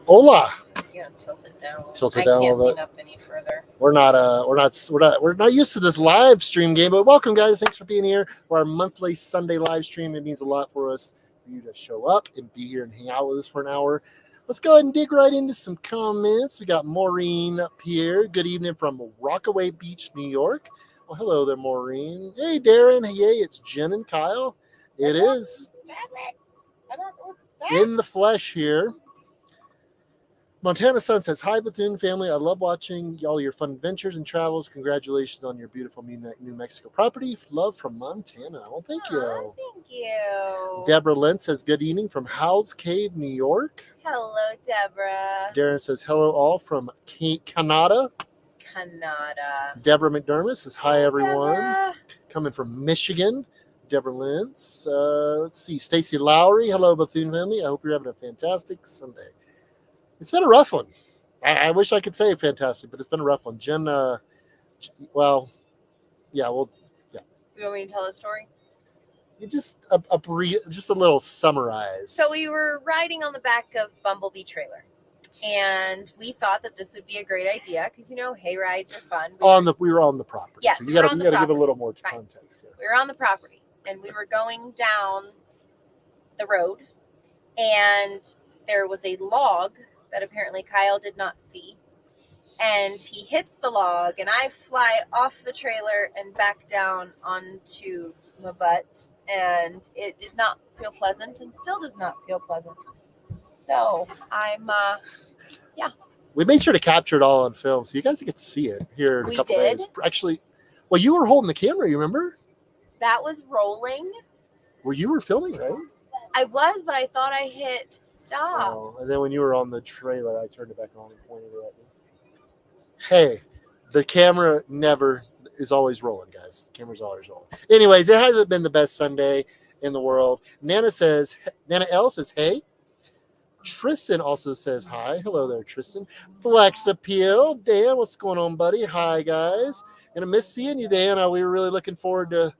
Hola. Yeah, tilt it down. Tilt it I down a can't little lean bit. up any further. We're not used to this live stream game, but welcome guys. Thanks for being here for our monthly Sunday live stream. It means a lot for us for you to show up and be here and hang out with us for an hour. Let's go ahead and dig right into some comments. We got Maureen up here. Good evening from Rockaway Beach, New York. Well, hello there, Maureen. Hey, Darren. Hey, it's Jen and Kyle. It is in the flesh here. Montana Sun says, hi, Bethune family. I love watching all your fun adventures and travels. Congratulations on your beautiful New Mexico property. Love from Montana. Well, thank you. Thank you. Deborah Lent says, good evening from Howell's Cave, New York. Hello, Deborah. Darren says, hello all from Canada. Canada. Deborah McDermott says, hi, everyone. Deborah. Coming from Michigan. Deborah Lentz. Let's see. Stacy Lowry. Hello, Bethune family. I hope you're having a fantastic Sunday. It's been a rough one. I wish I could say fantastic, but it's been a rough one. Jen, well, yeah, well, yeah. You want me to tell the story? You just just a little summarize. So we were riding on the back of Bumblebee trailer, and we thought that this would be a great idea because hay rides are fun. We were on the property. Yes, so we you were got on to the give a property. little more Right. context here. We were on the property, and we were going down the road, and there was a log that apparently Kyle did not see. And he hits the log, and I fly off the trailer and back down onto my butt. And it did not feel pleasant and still does not feel pleasant. So I'm, We made sure to capture it all on film so you guys get to see it here in a We couple did? days. Actually, well, you were holding the camera, you remember? that was rolling. Well, you were filming, right? I was, but I thought I hit stop. Oh, and then when you were on the trailer, I turned it back on and pointed it at you. Hey, the camera never is always rolling, guys. The camera's always rolling. Anyways, it hasn't been the best Sunday in the world. Nana L says, hey. Tristan also says hi. Hello there, Tristan. Flex Appeal. Dan, what's going on, buddy? Hi, guys. Gonna miss seeing you, Dan. We were really looking forward to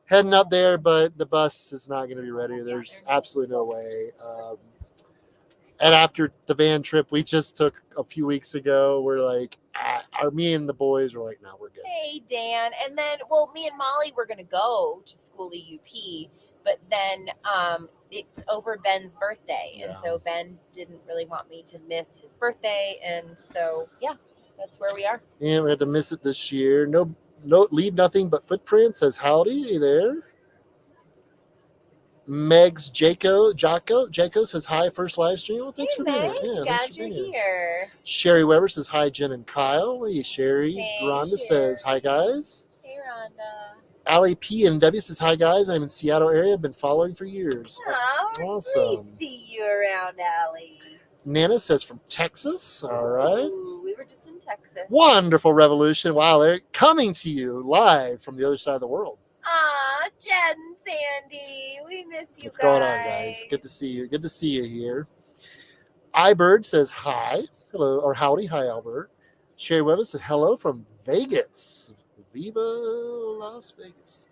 heading up there, but the bus is not going to be ready. There's absolutely no way. And after the van trip we just took a few weeks ago, we're like, me and the boys were like, no, we're good. Hey, Dan. And then, me and Molly were going to go to school at UP, but then it's over Ben's birthday. Yeah. And so Ben didn't really want me to miss his birthday. And so, that's where we are. Yeah, we had to miss it this year. No, leave nothing but footprints. Says howdy. Hey there. Megs Jaco says hi, first live stream. Well, thanks for being here. Yeah, glad you're here. Sherry Weber says hi, Jen and Kyle. Hey, Sherry. Hey, Rhonda Sherry. says hi, guys. Hey, Rhonda. Allie P and W says hi, guys. I'm in Seattle area. I've been following for years. Awesome. We see you around, Allie. Nana says from Texas. All right. Ooh, we were just in Texas. Wonderful revolution. Wow, they're coming to you live from the other side of the world. Aw, Jen and Sandy. We miss you. What's going on, guys? Good to see you. Good to see you here. iBird says hi. Hello, or howdy. Hi, Albert. Sherry Weber says hello from Vegas. Viva Las Vegas.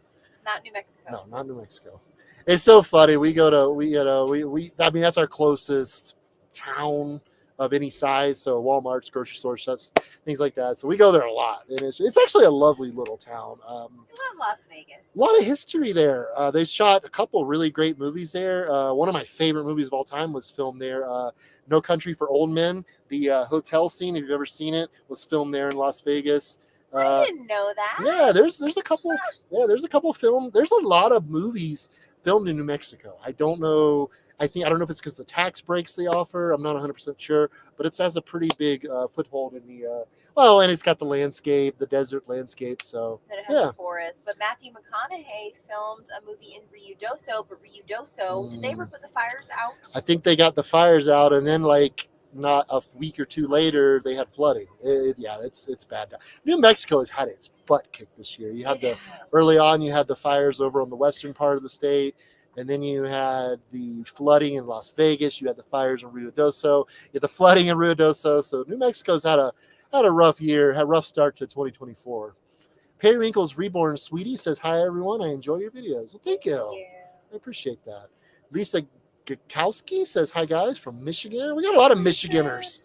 Not New Mexico. No, not New Mexico. It's so funny. I mean, that's our closest town of any size. So Walmart's, grocery stores, such things like that. So we go there a lot. And it's actually a lovely little town. I love Las Vegas. A lot of history there. They shot a couple really great movies there. One of my favorite movies of all time was filmed there. No Country for Old Men. The hotel scene, if you've ever seen it, was filmed there in Las Vegas. I didn't know that. Yeah, there's a couple. Yeah, there's a couple film. There's a lot of movies filmed in New Mexico. I don't know if it's because the tax breaks they offer. I'm not 100% sure, but it has a pretty big foothold in the. And it's got the landscape, the desert landscape. So Then it has a forest. But Matthew McConaughey filmed a movie in Ruidoso. But Ruidoso, did they ever put the fires out? I think they got the fires out, and then not a week or two later, they had flooding. It's bad. New Mexico has had its butt kicked this year. You had early on, you had the fires over on the western part of the state, and then you had the flooding in Las Vegas. You had the fires in Ruidoso. You had the flooding in Ruidoso. So New Mexico's had a rough year, had a rough start to 2024. Periwinkle's Reborn Sweetie says, hi, everyone. I enjoy your videos. Well, thank you. I appreciate that. Lisa Gakowski says, hi, guys, from Michigan. We got a lot of Michiganders.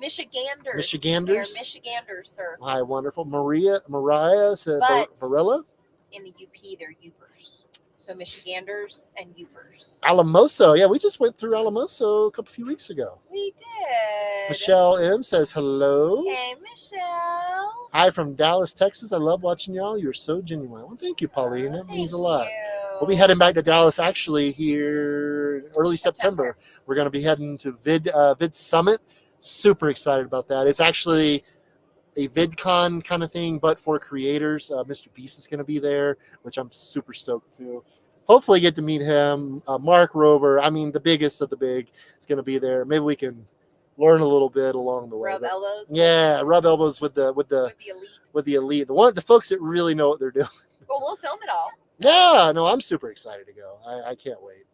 Michiganders. Michiganders? They're Michiganders, sir. Hi, wonderful. Mariah said, But- Varela. In the UP, they're Upers. So Michiganders and Upers. Alamoso. Yeah, we just went through Alamoso a few weeks ago. We did. Michelle M says, hello. Hey, Michelle. Hi from Dallas, Texas. I love watching y'all. You're so genuine. Well, thank you, Pauline. It means a lot. We'll be heading back to Dallas actually here in early September. We're going to be heading to Vid Summit. Super excited about that. It's actually a VidCon kind of thing, but for creators. Mr. Beast is going to be there, which I'm super stoked to. Hopefully get to meet him. Mark Rober, I mean, the biggest of the big, is going to be there. Maybe we can learn a little bit along the way. Rub elbows. Yeah, rub elbows with the elite, the folks that really know what they're doing. Well, we'll film it all. Yeah, no, I'm super excited to go. I can't wait.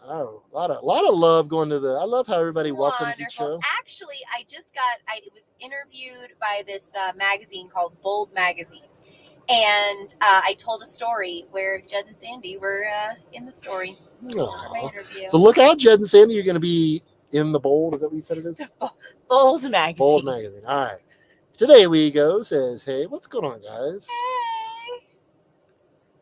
Oh, a lot of love going to the. I love how everybody welcomes each show. Actually, I was interviewed by this magazine called Bold Magazine, and I told a story where Jed and Sandy were in the story for my Aw. interview. So look out, Jed and Sandy. You're going to be in the Bold. Is that what you said it is? Bold Magazine. Bold Magazine. All right. Today we go says, hey, what's going on, guys? Hey.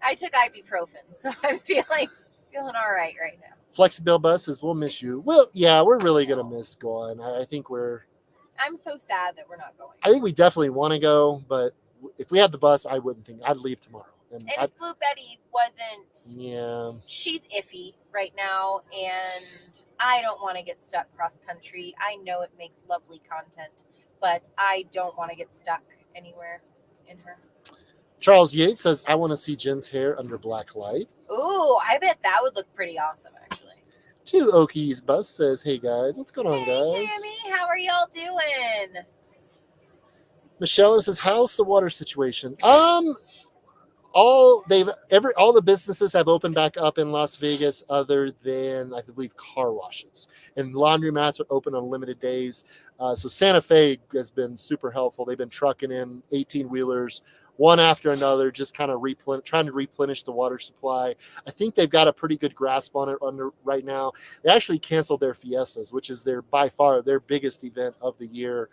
I took ibuprofen, so I'm feeling all right now. Flexibill Bus says, we'll miss you. Well, yeah, we're really going to miss going. I think I'm so sad that we're not going. I think we definitely want to go, but if we had the bus, I wouldn't think I'd leave tomorrow. And if Blue Betty wasn't, yeah, she's iffy right now, and I don't want to get stuck cross country. I know it makes lovely content, but I don't want to get stuck anywhere in her. Charles Yates says, I want to see Jen's hair under black light. Ooh, I bet that would look pretty awesome, actually. Two Okies Bus says, hey guys, what's going on, Hey, guys? Tammy, how are y'all doing? Michelle says, how's the water situation? All the businesses have opened back up in Las Vegas other than I believe car washes, and laundromats are open on limited days. So Santa Fe has been super helpful. They've been trucking in 18-wheelers one after another, just kind of trying to replenish the water supply. I think they've got a pretty good grasp on it right now. They actually canceled their Fiestas, which is by far their biggest event of the year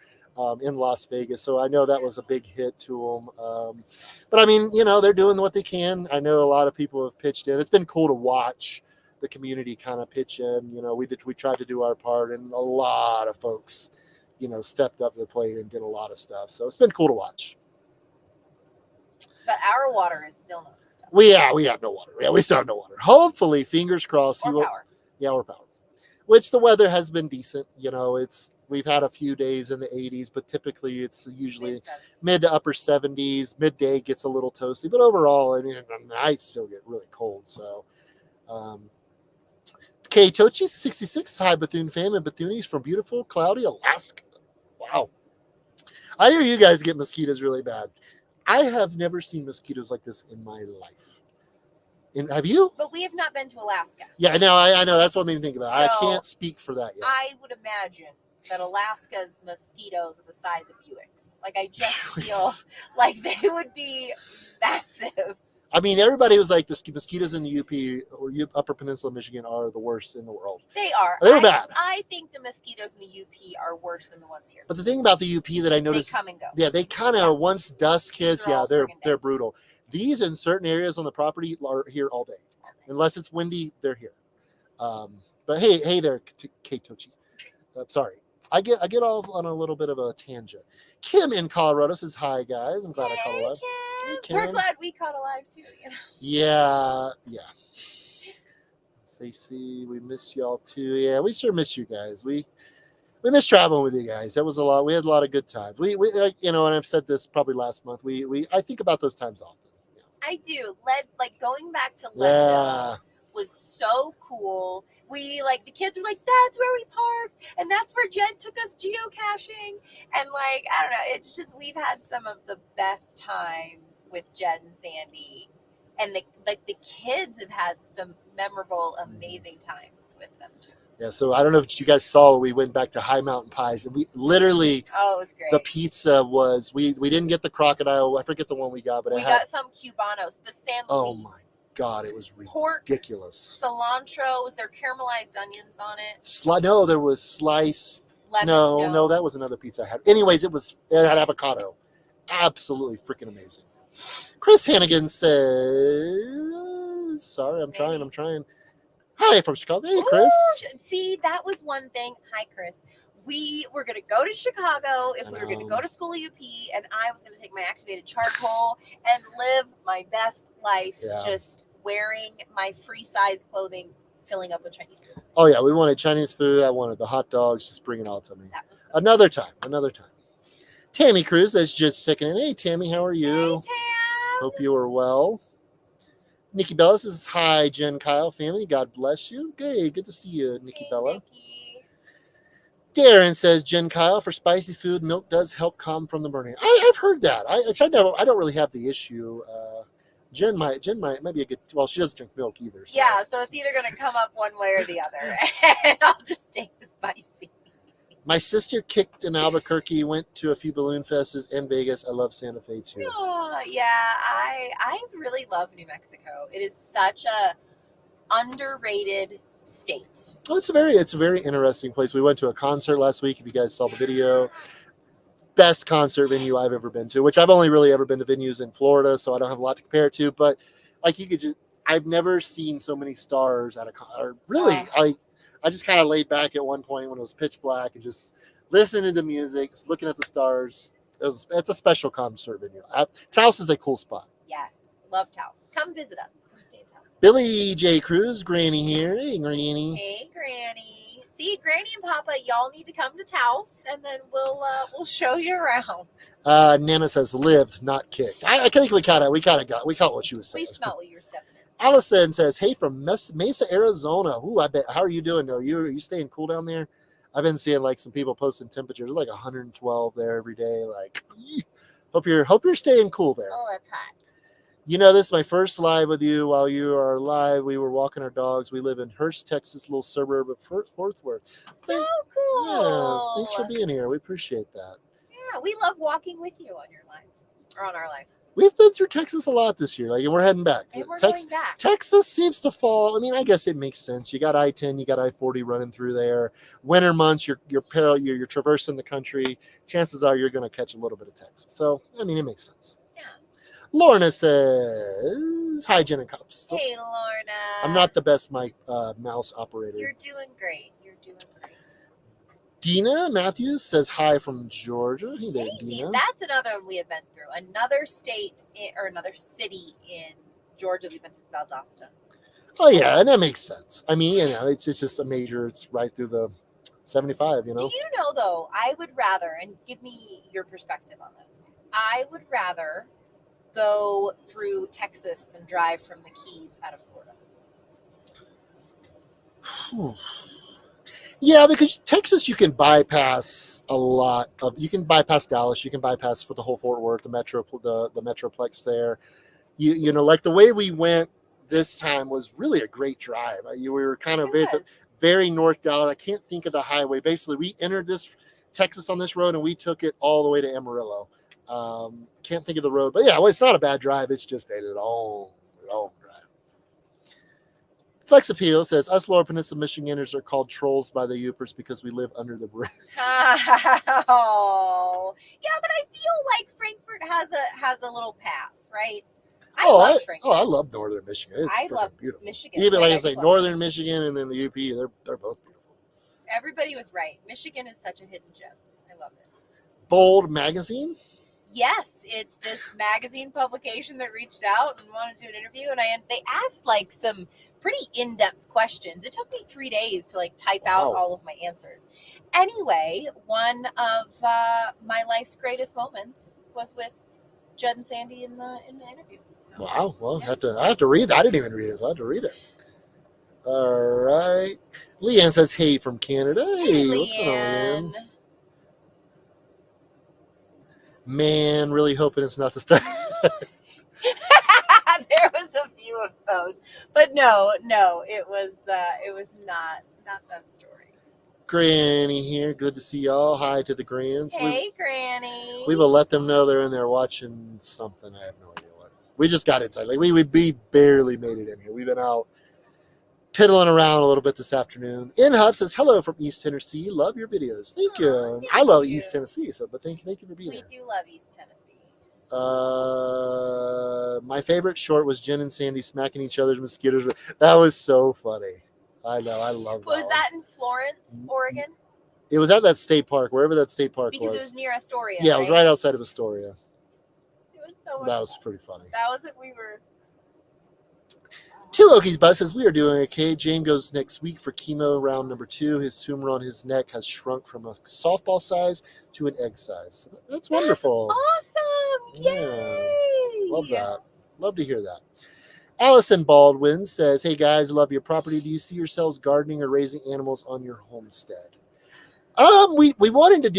in Las Vegas. So I know that was a big hit to them. But I mean, they're doing what they can. I know a lot of people have pitched in. It's been cool to watch the community kind of pitch in. We tried to do our part, and a lot of folks, stepped up to the plate and did a lot of stuff. So it's been cool to watch. But our water is still not. We have no water. Yeah, we still have no water. Hopefully, fingers crossed. Or power. Yeah, or power. Which the weather has been decent. We've had a few days in the 80s, but typically it's usually mid to upper 70s. Midday gets a little toasty, but overall, I mean, the nights still get really cold. So, K Tochi 66, hi Bethune fam and Bethunes from beautiful, cloudy Alaska. Wow. I hear you guys get mosquitoes really bad. I have never seen mosquitoes like this in my life. Have you? But we have not been to Alaska. Yeah, I know. That's what made me think about it. I So, can't speak for that yet. I would imagine that Alaska's mosquitoes are the size of Buicks. Like, I just feel like they would be massive. I mean, everybody was like, the mosquitoes in the UP or Upper Peninsula, Michigan are the worst in the world. They are. They're bad. I think the mosquitoes in the UP are worse than the ones here. But the thing about the UP that I noticed, They come and go. yeah, they kind of once dusk hits, They're all they're friggin' dead. brutal. These in certain areas on the property are here all day, unless it's windy. They're here. But hey there, Kate Tochi. Sorry, I get off on a little bit of a tangent. Kim in Colorado says, "Hi guys, I'm glad I caught alive." Kim. Kim. We're glad we caught alive too. Yeah. Stacey, we miss y'all too. Yeah, we sure miss you guys. We miss traveling with you guys. That was a lot. We had a lot of good times. We and I've said this probably last month. I think about those times often. Yeah. I do. Going back to Leadville was so cool. The kids were like, that's where we parked, and that's where Jen took us geocaching, and I don't know, it's just, we've had some of the best times with Jed and Sandy, and the kids have had some memorable, amazing times with them too. Yeah, so I don't know if you guys saw, we went back to High Mountain Pies, and we literally, it was great. the pizza was, we didn't get the crocodile, I forget the one we got, but we got some Cubanos, the San Luis. oh my God, it was Pork, ridiculous. cilantro. Was there caramelized onions on it? No, there was sliced. Lemon? No, that was another pizza I had. Anyways, it had avocado. Absolutely freaking amazing. Chris Hannigan says, sorry, I'm trying. Hi from Chicago. Hey, Chris. Ooh, see, that was one thing. Hi, Chris. We were going to go to Chicago if we were going to go to school at UP, and I was going to take my activated charcoal and live my best life, just wearing my free size clothing, filling up with Chinese food. Oh, yeah, we wanted Chinese food. I wanted the hot dogs. Just bring it all to me. That was Another time. Tammy Cruz is just checking in. Hey, Tammy, how are you? Hey, Tam. Hope you are well. Nikki Bella says, hi, Jen Kyle family. God bless you. Hey, good to see you, Nikki Bella. Nikki. Darren says, Jen Kyle, for spicy food, milk does help calm from the burning. I've heard that. I don't really have the issue. Jen might be a good. Well, she doesn't drink milk either. So. Yeah, so it's either going to come up one way or the other, and I'll just take the spicy. My sister kicked in Albuquerque, went to a few balloon fests in Vegas. I love Santa Fe too. Oh, yeah, I really love New Mexico. It is such a underrated state. Oh, it's a very interesting place. We went to a concert last week. If you guys saw the video, best concert venue I've ever been to. Which I've only really ever been to venues in Florida, so I don't have a lot to compare it to. But like I've never seen so many stars at a concert. Really, I just kind of laid back at one point when it was pitch black and just listening to music, just looking at the stars. It's a special concert venue. Taos is a cool spot. Yes, love Taos. Come visit us. Come stay in Taos. Billy J. Cruz, Granny here. Hey, Granny. Hey, Granny. See, Granny and Papa, y'all need to come to Taos, and then we'll show you around. Nana says lived, not kicked. I think we caught what she was saying. We smelled what you were stepping in. Allison says, hey, from Mesa, Arizona. Ooh, I bet. How are you doing? Are you staying cool down there? I've been seeing like some people posting temperatures like 112 there every day. Like, hope you're staying cool there. Oh, that's hot. You know, this is my first live with you. While you are live, we were walking our dogs. We live in Hurst, Texas, little suburb of Fort Worth. So cool. Yeah, thanks for being here. We appreciate that. Yeah, we love walking with you on your life or on our life. We've been through Texas a lot this year, and we're heading back. And we're going back. Texas seems to fall. I mean, I guess it makes sense. You got I-10, you got I-40 running through there. Winter months, you're traversing the country. Chances are you're going to catch a little bit of Texas. So, I mean, it makes sense. Yeah. Lorna says, hi, Jen and Cups. Hey, Lorna. I'm not the best mouse operator. You're doing great. Dina Matthews says hi from Georgia. Hey there, Dina. That's another one we have been through. Another state or another city in Georgia we've been through is Valdosta. Oh, yeah, and that makes sense. I mean, it's just a major. It's right through the 75, Do you know, though, I would rather, and give me your perspective on this, I would rather go through Texas than drive from the Keys out of Florida. Yeah, because Texas, you can bypass a lot of. You can bypass Dallas. You can bypass for the whole Fort Worth, the metroplex there. You know, like the way we went this time was really a great drive. We were kind of very north Dallas. I can't think of the highway. Basically, we entered this Texas on this road and we took it all the way to Amarillo. Can't think of the road, but yeah, well, it's not a bad drive. It's just a long drive. Flex Appeal says, us Lower Peninsula Michiganders are called trolls by the Yoopers because we live under the bridge. Oh, yeah, but I feel like Frankfort has a little pass, right? I love Frankfort. I love Northern Michigan. I love beautiful. Michigan. Even like I say, Northern Michigan and then the UP, they're both beautiful. Everybody was right. Michigan is such a hidden gem. I love it. Bold Magazine? Yes, it's this magazine publication that reached out and wanted to do an interview, and they asked like some pretty in-depth questions. It took me 3 days to like type out all of my answers. Anyway, one of my life's greatest moments was with Judd and Sandy in the interview. So, wow. Well, yeah. I have to read that. I didn't even read it, so I have to read it. All right. Leanne says, hey, from Canada. Hey, what's going on, Leanne? Man, really hoping it's not the start. There was a few of those, but no, it was not that story. Granny here, good to see y'all. Hi to the Grands. Hey, Granny. We will let them know they're in there watching something. I have no idea what. We just got inside. Like we barely made it in here. We've been out piddling around a little bit this afternoon. In Hub says hello from East Tennessee. Love your videos. Thank you. Aw, I love thank you. East Tennessee. So, but thank you for being We here. do love East Tennessee. My favorite short was Jen and Sandy smacking each other's mosquitoes. That was so funny. I know. I love that. Was one. that in Florence, Oregon? It was at that state park, wherever that state park Because was. it was near Astoria. Yeah, it was right outside of Astoria. It was so much That was fun. pretty funny. That was it. We were. Two Okies Buzz says we are doing okay. James goes next week for chemo round number 2. His tumor on his neck has shrunk from a softball size to an egg size. That's wonderful. Awesome! Yeah. Yay! Love that. Love to hear that. Allison Baldwin says, "Hey guys, love your property. Do you see yourselves gardening or raising animals on your homestead?" We wanted to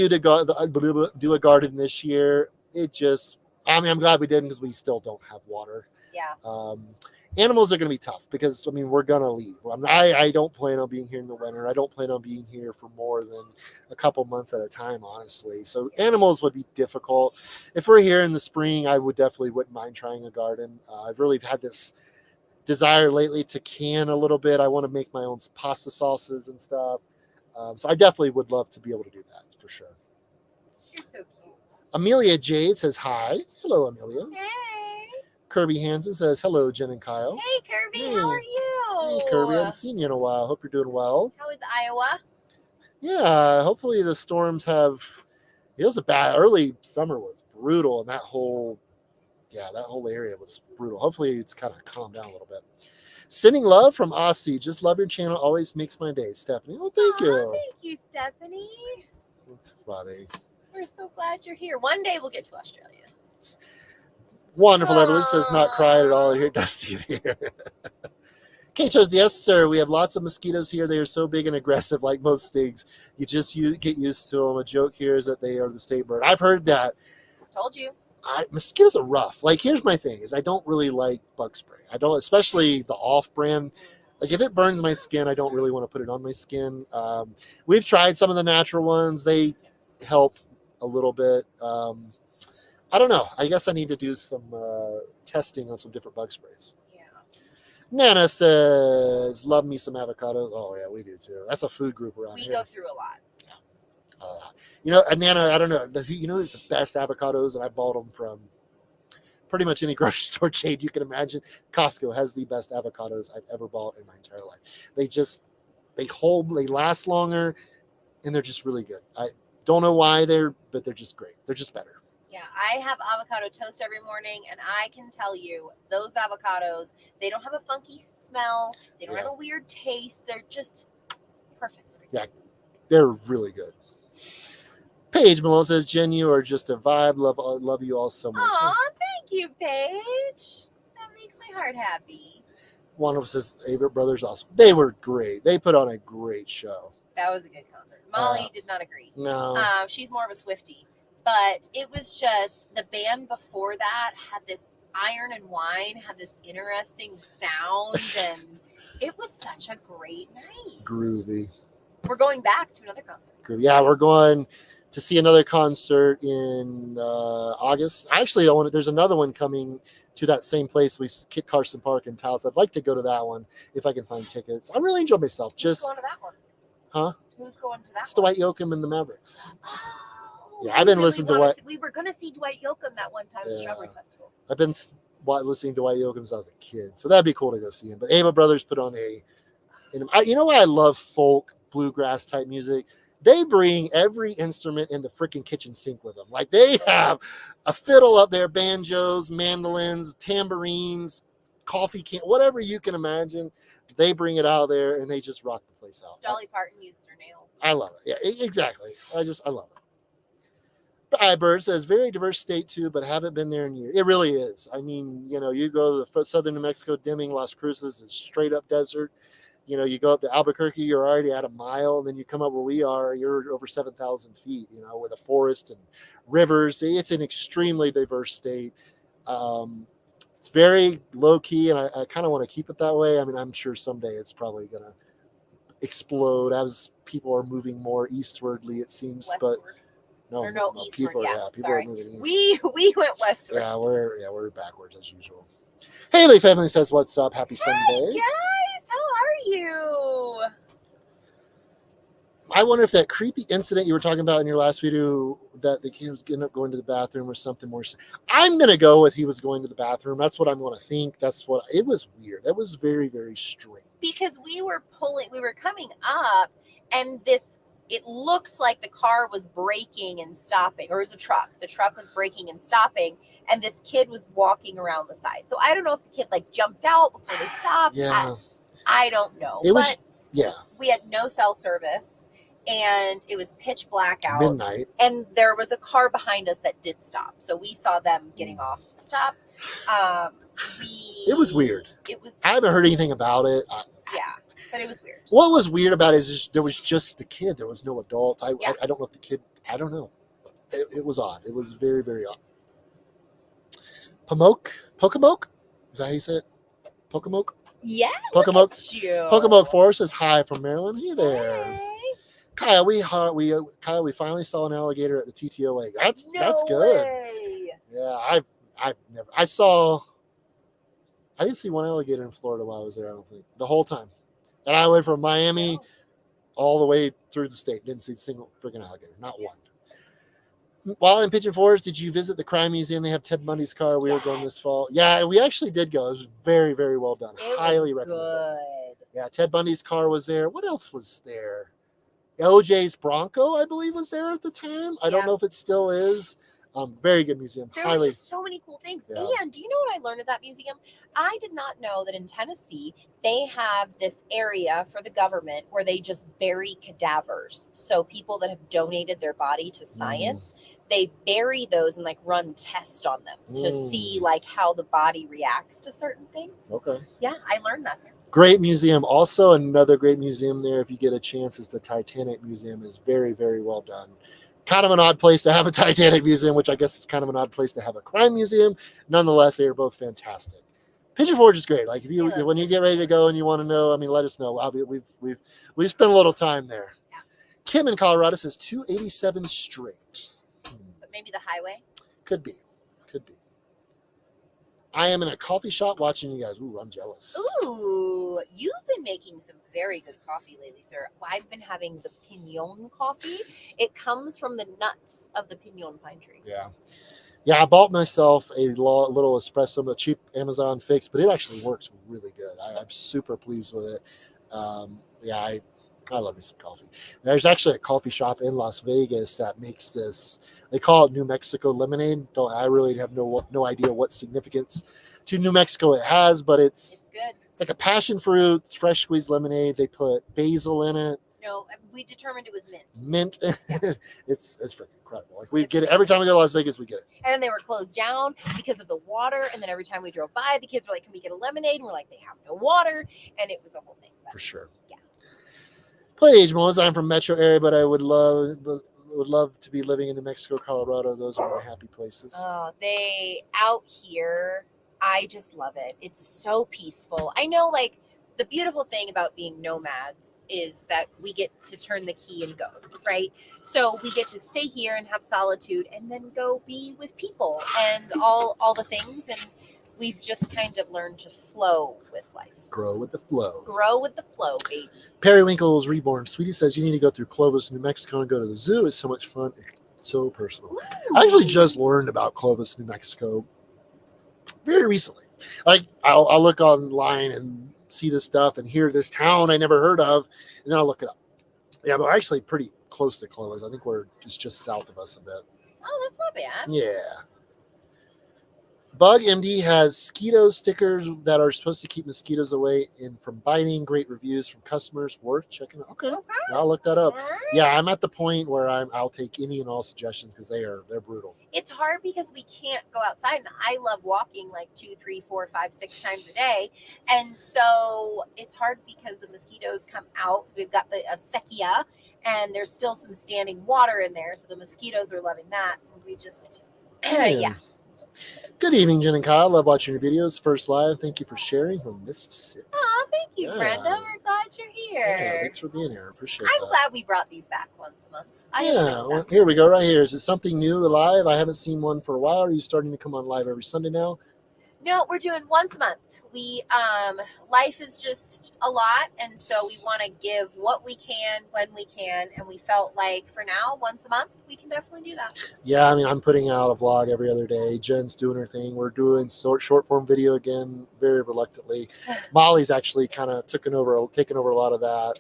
do a garden this year. It just, I mean, I'm glad we didn't because we still don't have water. Yeah. Animals are going to be tough because I mean we're going to leave. I don't plan on being here in the winter. I don't plan on being here for more than a couple months at a time, honestly. So animals would be difficult. If we're here in the spring, I wouldn't mind trying a garden. I've really had this desire lately to can a little bit. I want to make my own pasta sauces and stuff. So I definitely would love to be able to do that for sure. You're so cute. Amelia Jade says hi. Hello, Amelia. Hey. Kirby Hansen says hello, Jen and Kyle. Hey, Kirby. Hey. How are you? Hey, Kirby. I haven't seen you in a while. Hope you're doing well. How is Iowa? Yeah, hopefully the storms have. It was a bad early summer was brutal, and that whole area was brutal. Hopefully it's kind of calmed down a little bit. Sending love from Aussie. Just love your channel. Always makes my day, Stephanie. Well, thank you. Thank you, Stephanie. That's funny. We're so glad you're here. One day we'll get to Australia. Wonderful. Evolution does not cry at all. Here, Dusty here. Kate shows, yes, sir. We have lots of mosquitoes here. They are so big and aggressive, like most stings. You just get used to them. A joke here is that they are the state bird. I've heard that. Told you. Mosquitoes are rough. Like, here's my thing: is I don't really like bug spray. I don't, especially the off-brand. Like, if it burns my skin, I don't really want to put it on my skin. We've tried some of the natural ones. They help a little bit. I don't know. I guess I need to do some testing on some different bug sprays. Yeah. Nana says, love me some avocados. Oh, yeah, we do too. That's a food group around We here. go through a lot. Nana, I don't know. Who's the best avocados? And I bought them from pretty much any grocery store chain you can imagine. Costco has the best avocados I've ever bought in my entire life. They last longer, and they're just really good. I don't know why but they're just great. They're just better. Yeah, I have avocado toast every morning, and I can tell you, those avocados, they don't have a funky smell. They don't have a weird taste. They're just perfect. Yeah, they're really good. Paige Malone says, Jen, you are just a vibe. Love you all so much. Aw, thank you, Paige. That makes my heart happy. One of us says, Averitt Brothers, awesome. They were great. They put on a great show. That was a good concert. Molly did not agree. No. She's more of a Swiftie. But it was just, the band before that had this Iron and Wine, had this interesting sound, and it was such a great night. Groovy. We're going back to another concert. Groovy. Yeah, we're going to see another concert in August. Actually, there's another one coming to that same place, Kit Carson Park in Taos. I'd like to go to that one if I can find tickets. I really enjoy myself. Who's going to that one? Huh? Who's going to that It's one? Dwight Yoakam and the Mavericks. Oh, Yeah, I've been listening to we were going to see Dwight Yoakam that one time at the Strawberry Festival. I've been listening to Dwight Yoakam since I was a kid, so that'd be cool to go see him. But Ava Brothers put on you know why I love folk bluegrass type music? They bring every instrument in the freaking kitchen sink with them. Like, they have a fiddle up there, banjos, mandolins, tambourines, coffee can, whatever you can imagine. They bring it out there and they just rock the place out. Dolly Parton used her nails. I love it. Yeah, exactly. I love it. Bird says, very diverse state too, but haven't been there in years. It really is. I mean, you go to southern New Mexico, Deming, Las Cruces, it's straight up desert. You go up to Albuquerque, you're already at a mile, and then you come up where we are, you're over 7,000 feet, with a forest and rivers. It's an extremely diverse state. It's very low key, and I kind of want to keep it that way. I mean, I'm sure someday it's probably going to explode as people are moving more eastwardly, it seems. Westward. But Or no, eastward, People, yeah, people sorry. are moving east. We went westward. Yeah, we're backwards as usual. Haley family says, "What's up? Happy Sunday." Guys, how are you? I wonder if that creepy incident you were talking about in your last video, that the kid was ended up going to the bathroom or something more. I'm gonna go with he was going to the bathroom. That's what I'm gonna think. That's what it was weird. That was very, very strange. Because we were coming up, and it looked like the car was braking and stopping, or it was a truck. The truck was braking and stopping, and this kid was walking around the side. So I don't know if the kid like jumped out before they stopped. Yeah, I don't know. it was. Yeah, we had no cell service, and it was pitch black out. Midnight. And there was a car behind us that did stop. So we saw them getting off to stop. It was weird. I haven't heard anything about it. Yeah, but it was weird. What was weird about it is there was just the kid. There was no adults. I don't know if the kid. I don't know. It was odd. It was very, very odd. Pokemoke? Is that how you say it? Pokemoke? Yeah. Pokemoke Forest is hi from Maryland. Hey there. Hey. Kyle, we finally saw an alligator at the TTO Lake. That's good. Way. Yeah, I didn't see one alligator in Florida while I was there, I don't think. The whole time. And I went from Miami all the way through the state. Didn't see a single freaking alligator. Not one. While in Pigeon Forge, did you visit the crime museum? They have Ted Bundy's car. We were going this fall. Yeah, we actually did go. It was very, very well done. Highly recommend it. Yeah, Ted Bundy's car was there. What else was there? OJ's Bronco, I believe, was there at the time. I don't know if it still is. Very good museum. There was just so many cool things. Yeah. And do you know what I learned at that museum? I did not know that in Tennessee, they have this area for the government where they just bury cadavers. So people that have donated their body to science, they bury those and like run tests on them to see like how the body reacts to certain things. Okay. Yeah, I learned that there. Great museum. Also, another great museum there, if you get a chance, is the Titanic Museum. Is very, very well done. Kind of an odd place to have a Titanic museum, which I guess it's kind of an odd place to have a crime museum. Nonetheless, they are both fantastic. Pigeon Forge is great. Like if you when you get ready to go and you want to know, I mean, let us know. We've spent a little time there. Yeah. Kim in Colorado says 287 straight. But maybe the highway. Could be. I am in a coffee shop watching you guys. Ooh, I'm jealous. Ooh, you've been making some very good coffee lately, sir. I've been having the Pinon coffee. It comes from the nuts of the Pinon pine tree. Yeah, I bought myself a little espresso, a cheap Amazon fix, but it actually works really good. I'm super pleased with it. I love me some coffee. There's actually a coffee shop in Las Vegas that makes this. They call it New Mexico lemonade. I really have no idea what significance to New Mexico it has, but it's good. Like a passion fruit, fresh squeezed lemonade. They put basil in it. No, we determined it was mint. Mint. It's freaking incredible. Like we get it every time we go to Las Vegas, we get it. And they were closed down because of the water. And then every time we drove by, the kids were like, "Can we get a lemonade?" And we're like, "They have no water." And it was a whole thing. For sure. Yeah. Play age Mo's. I'm from metro area, but I would love to be living in New Mexico, Colorado. Those are my happy places. Oh, they out here. I just love it. It's so peaceful. I know, like, the beautiful thing about being nomads is that we get to turn the key and go, right? So we get to stay here and have solitude and then go be with people and all the things. And we've just kind of learned to flow with life. Grow with the flow. Grow with the flow, baby. Periwinkle's Reborn. Sweetie says you need to go through Clovis, New Mexico and go to the zoo. It's so much fun. It's so personal. Ooh. I actually just learned about Clovis, New Mexico very recently. Like I'll look online and see this stuff and hear this town I never heard of, and then I'll look it up. Yeah, but we're actually pretty close to Clovis. I think it's just south of us a bit. Oh, that's not bad. Yeah. Bug MD has mosquito stickers that are supposed to keep mosquitoes away and from biting. Great reviews from customers. Worth checking out. Okay. I'll look that up. Right. Yeah, I'm at the point where I'll take any and all suggestions because they're brutal. It's hard because we can't go outside, and I love walking like 2, 3, 4, 5, 6 times a day, and so it's hard because the mosquitoes come out. So we've got the acequia, and there's still some standing water in there, so the mosquitoes are loving that. And we just yeah. Good evening, Jen and Kyle. Love watching your videos. First live. Thank you for sharing from Mississippi. Oh, thank you, Yeah. Brenda. We're glad you're Yeah, here. thanks for being here. Appreciate I'm that. glad we brought these back once a month. I have Yeah, missed well, them. here we go. Right here. Is it something new live? I haven't seen one for a while. Are you starting to come on live every Sunday now? No, we're doing once a month. We life is just a lot, and so we want to give what we can when we can, and we felt like for now, once a month, we can definitely do that. Yeah, I mean, I'm putting out a vlog every other day. Jen's doing her thing. We're doing short form video again, very reluctantly. Molly's actually kind of taken over a lot of that.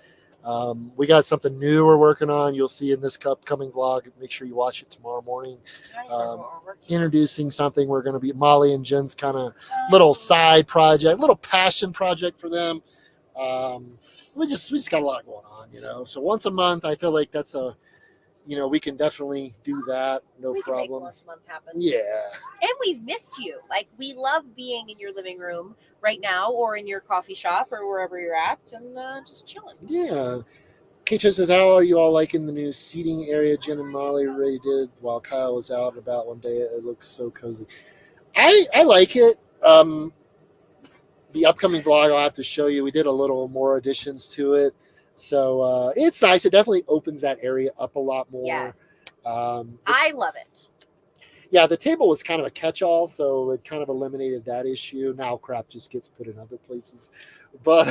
We got something new we're working on. You'll see in this upcoming vlog. Make sure you watch it tomorrow morning. I don't remember what we're working on. Introducing something. We're going to be Molly and Jen's kind of little side project, little passion project for them. We just got a lot going on, you know. So once a month, I feel like that's a, you know, we can definitely do that. No we can make problem. once a month happen. Yeah. And we've missed you. Like, we love being in your living room right now, or in your coffee shop, or wherever you're at, and just chilling. Yeah. Keisha says, how are you all liking the new seating area Jen and Molly redid while Kyle was out and about one day? It looks so cozy. I like it. The upcoming vlog I'll have to show you. We did a little more additions to it. So it's nice. It definitely opens that area up a lot more. Yes. Um, I love it. Yeah, the table was kind of a catch-all, so it kind of eliminated that issue. Now crap just gets put in other places. But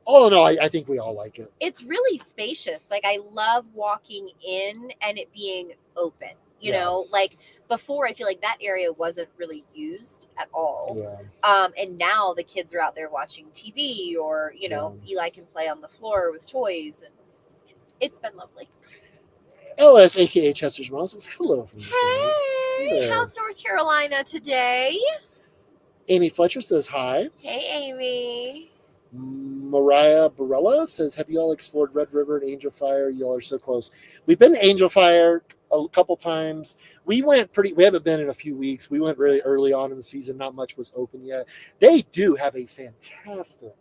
all in all, I think we all like it. It's really spacious. Like, I love walking in and it being open. You Yeah. know, like before, I feel like that area wasn't really used at all. Yeah. And now the kids are out there watching TV, or, you know, Eli can play on the floor with toys, and it's been lovely. LS, aka Chester's mom, says hello from the Hey, there. how's North Carolina today? Amy Fletcher says hi. Hey, Amy. Mariah Barella says, have you all explored Red River and Angel Fire? You all are so close. We've been to Angel Fire a couple times. We haven't been in a few weeks. We went really early on in the season. Not much was open yet. They do have a fantastic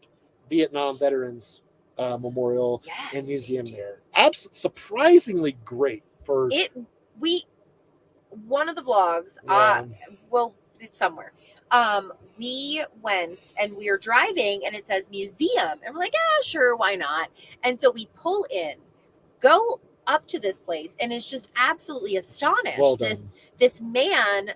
Vietnam Veterans Memorial and Museum there. Surprisingly great for it. One of the vlogs, well, it's somewhere. We went and we were driving and it says museum, and we're like, yeah, sure, why not? And so we pull in, go up to this place, and is just absolutely astonished. Well done. This man,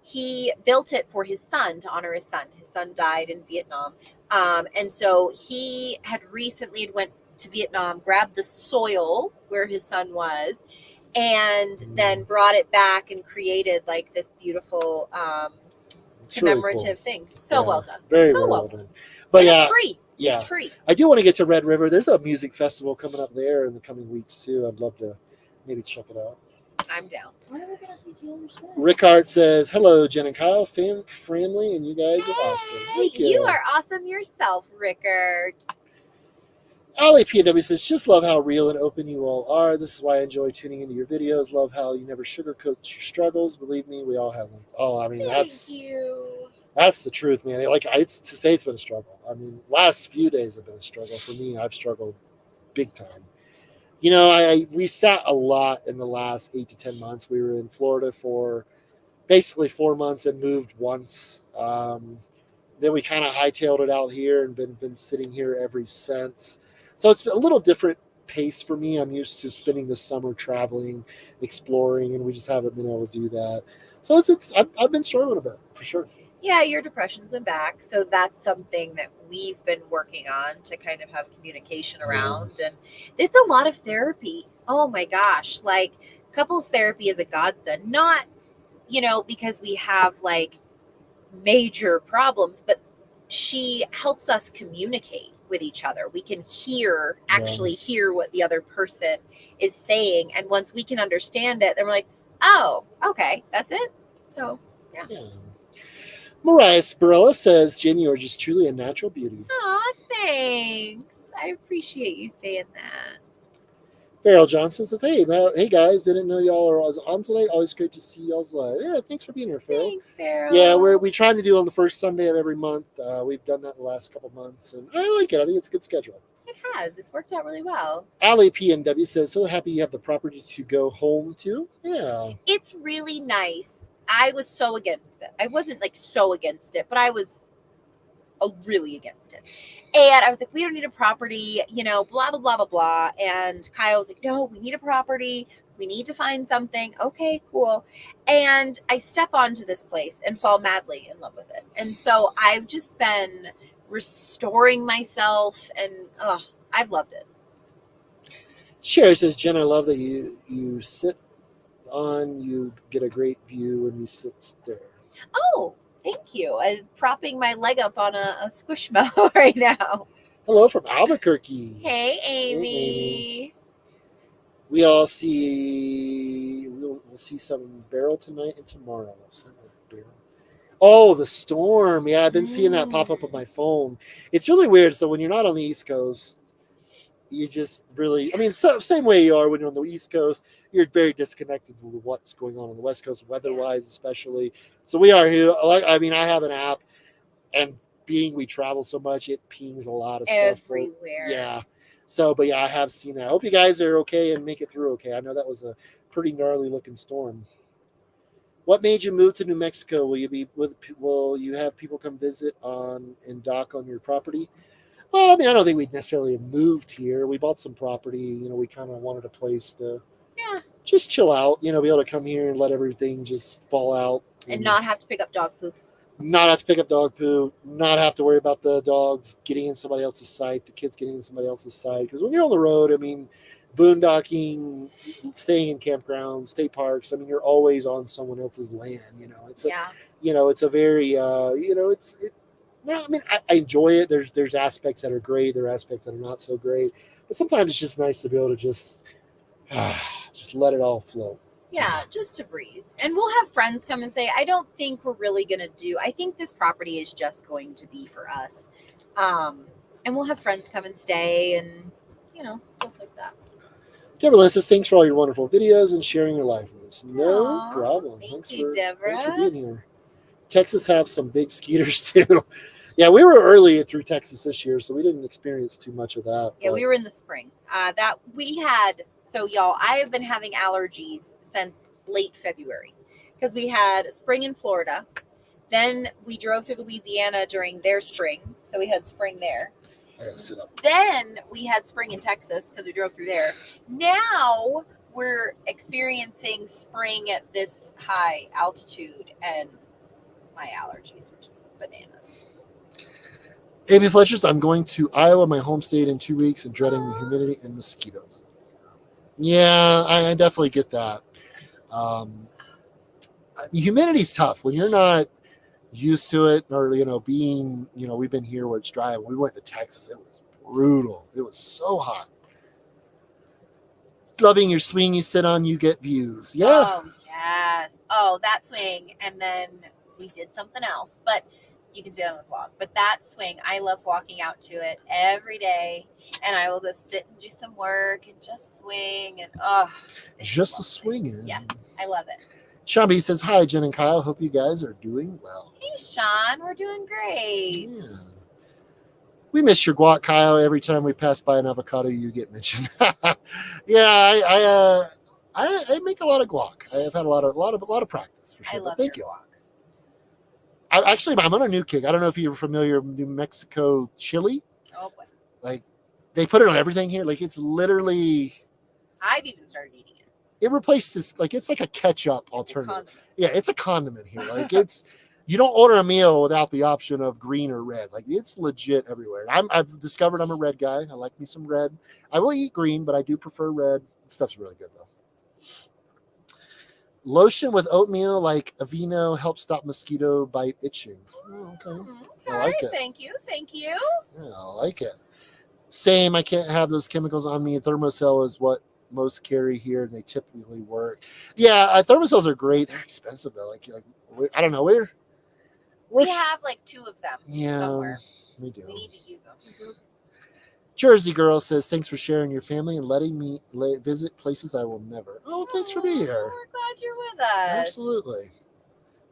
he built it for his son, to honor his son. His son died in Vietnam, and so he had recently went to Vietnam, grabbed the soil where his son was, and then brought it back and created like this beautiful commemorative really cool. thing. So well done. Very, so very well done. But it's free. Yeah. It's free. I do want to get to Red River. There's a music festival coming up there in the coming weeks too. I'd love to maybe check it out. I'm down. When are we gonna see Taylor Swift? Rickard says, hello, Jen and Kyle, family, and you guys are awesome. Thank you. You are awesome yourself, Rickard. Ali PNW says, just love how real and open you all are. This is why I enjoy tuning into your videos. Love how you never sugarcoat your struggles. Believe me, we all have them. Oh, I mean, that's the truth, man. To say it's been a struggle. I mean, last few days have been a struggle for me. I've struggled big time. You know, we sat a lot in the last 8 to 10 months. We were in Florida for basically 4 months and moved once. Then we kind of hightailed it out here and been sitting here ever since. So it's a little different pace for me. I'm used to spending the summer traveling, exploring, and we just haven't been able to do that. So I've been struggling a bit, for sure. Yeah, your depression's been back. So that's something that we've been working on to kind of have communication around. And there's a lot of therapy. Oh my gosh. Like, couples therapy is a godsend. Not, because we have like major problems, but she helps us communicate with each other. We can actually hear what the other person is saying. And once we can understand it, then we're like, oh, okay, that's it. So, yeah. Mariah Barella says, Jen, you are just truly a natural beauty. Aw, thanks. I appreciate you saying that. Farrell Johnson says, hey guys, didn't know y'all are on tonight. Always great to see y'all's live. Yeah, thanks for being here, Farrell. Thanks, Farrell. Yeah, we try to do on the first Sunday of every month. We've done that the last couple months, and I like it. I think it's a good schedule. It has. It's worked out really well. Ali PNW says, so happy you have the property to go home to. Yeah. It's really nice. I was so against it. I wasn't like so against it, but I was really against it. And I was like, we don't need a property, you know, blah, blah, blah, blah, blah. And Kyle was like, no, we need a property. We need to find something. Okay, cool. And I step onto this place and fall madly in love with it. And so I've just been restoring myself, and I've loved it. Sherry says, Jen, I love that you sit on, you get a great view when you sit there. Oh, thank you. I'm propping my leg up on a squishmallow right now. Hello from Albuquerque. Hey, Amy. Hey, Amy. We all see, we'll see some barrel tonight and tomorrow. Oh, the storm. Yeah, I've been seeing that pop up on my phone. It's really weird. So when you're not on the East Coast, you just really, I mean, same way you are when you're on the East Coast, you're very disconnected with what's going on the West Coast, weather-wise especially. So we are here. I mean, I have an app, and being we travel so much, it pings a lot of stuff. Everywhere. Yeah. So, but yeah, I have seen that. I hope you guys are okay and make it through okay. I know that was a pretty gnarly looking storm. What made you move to New Mexico? Will you have people come visit and dock on your property? Well, I mean, I don't think we'd necessarily have moved here. We bought some property. You know, we kind of wanted a place to just chill out. You know, be able to come here and let everything just fall out and not have to pick up dog poop. Not have to pick up dog poop. Not have to worry about the dogs getting in somebody else's sight. The kids getting in somebody else's sight. Because when you're on the road, I mean, boondocking, staying in campgrounds, state parks. I mean, you're always on someone else's land. You know, it's it's a very no, I mean, I enjoy it. There's aspects that are great. There are aspects that are not so great. But sometimes it's just nice to be able to just let it all flow. Yeah, just to breathe. And we'll have friends come and say, I don't think we're really going to do, I think this property is just going to be for us. And we'll have friends come and stay and, you know, stuff like that. Deborah says, thanks for all your wonderful videos and sharing your life with us. No Aww, problem. Thanks you, Deborah. Thanks for being here. Texas have some big skeeters too. Yeah, we were early through Texas this year, so we didn't experience too much of that. Yeah, we were in the spring. So y'all, I have been having allergies since late February because we had spring in Florida. Then we drove through Louisiana during their spring. So we had spring there. I gotta sit up. Then we had spring in Texas because we drove through there. Now we're experiencing spring at this high altitude and my allergies, which is bananas. Amy Fletcher's, I'm going to Iowa, my home state, in 2 weeks and dreading the humidity and mosquitoes. Yeah, I definitely get that. Humidity's tough when you're not used to it, or we've been here where it's dry. When we went to Texas, it was brutal. It was so hot. Loving your swing you sit on, you get views. Yeah. Oh yes. Oh, that swing, and then we did something else, but you can see that on the vlog. But that swing, I love walking out to it every day, and I will go sit and do some work and just swing and just a swing. Yes, I love it. Sean B says, hi, Jen and Kyle. Hope you guys are doing well. Hey, Sean. We're doing great. Yeah. We miss your guac, Kyle. Every time we pass by an avocado, you get mentioned. Yeah, I make a lot of guac. I've had a lot of practice for sure. I love thank you. Guac. I'm on a new kick. I don't know if you're familiar with New Mexico chili. Oh boy. Like they put it on everything here. Like it's literally. I've even started eating it. It replaces it's like a ketchup alternative. Yeah, it's a condiment here. Like you don't order a meal without the option of green or red. Like it's legit everywhere. I've discovered I'm a red guy. I like me some red. I will eat green, but I do prefer red. Stuff's really good though. Lotion with oatmeal like Aveeno helps stop mosquito bite itching. Oh, okay. I like it. Thank you. Yeah, I like it. Same. I can't have those chemicals on me. Thermocell is what most carry here, and they typically work. Yeah, thermocells are great. They're expensive though. Like I don't know where. We have like 2 of them. Yeah, somewhere. We do. We need to use them. Jersey Girl says, thanks for sharing your family and letting me visit places I will never. Oh, thanks for being here. We're glad you're with us. Absolutely.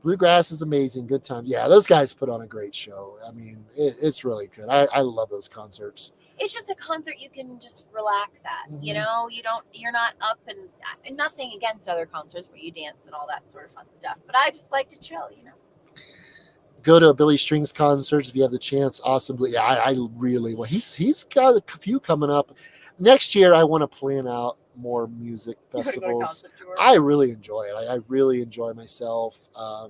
Bluegrass is amazing. Good times. Yeah, those guys put on a great show. I mean, it's really good. I love those concerts. It's just a concert you can just relax at. Mm-hmm. You know, you're not up and nothing against other concerts where you dance and all that sort of fun stuff. But I just like to chill, Go to a Billy Strings concert if you have the chance. Awesome. Yeah, I really well. He's got a few coming up. Next year, I want to plan out more music You wanna go to festivals. concert tour? I really enjoy it. I really enjoy myself. I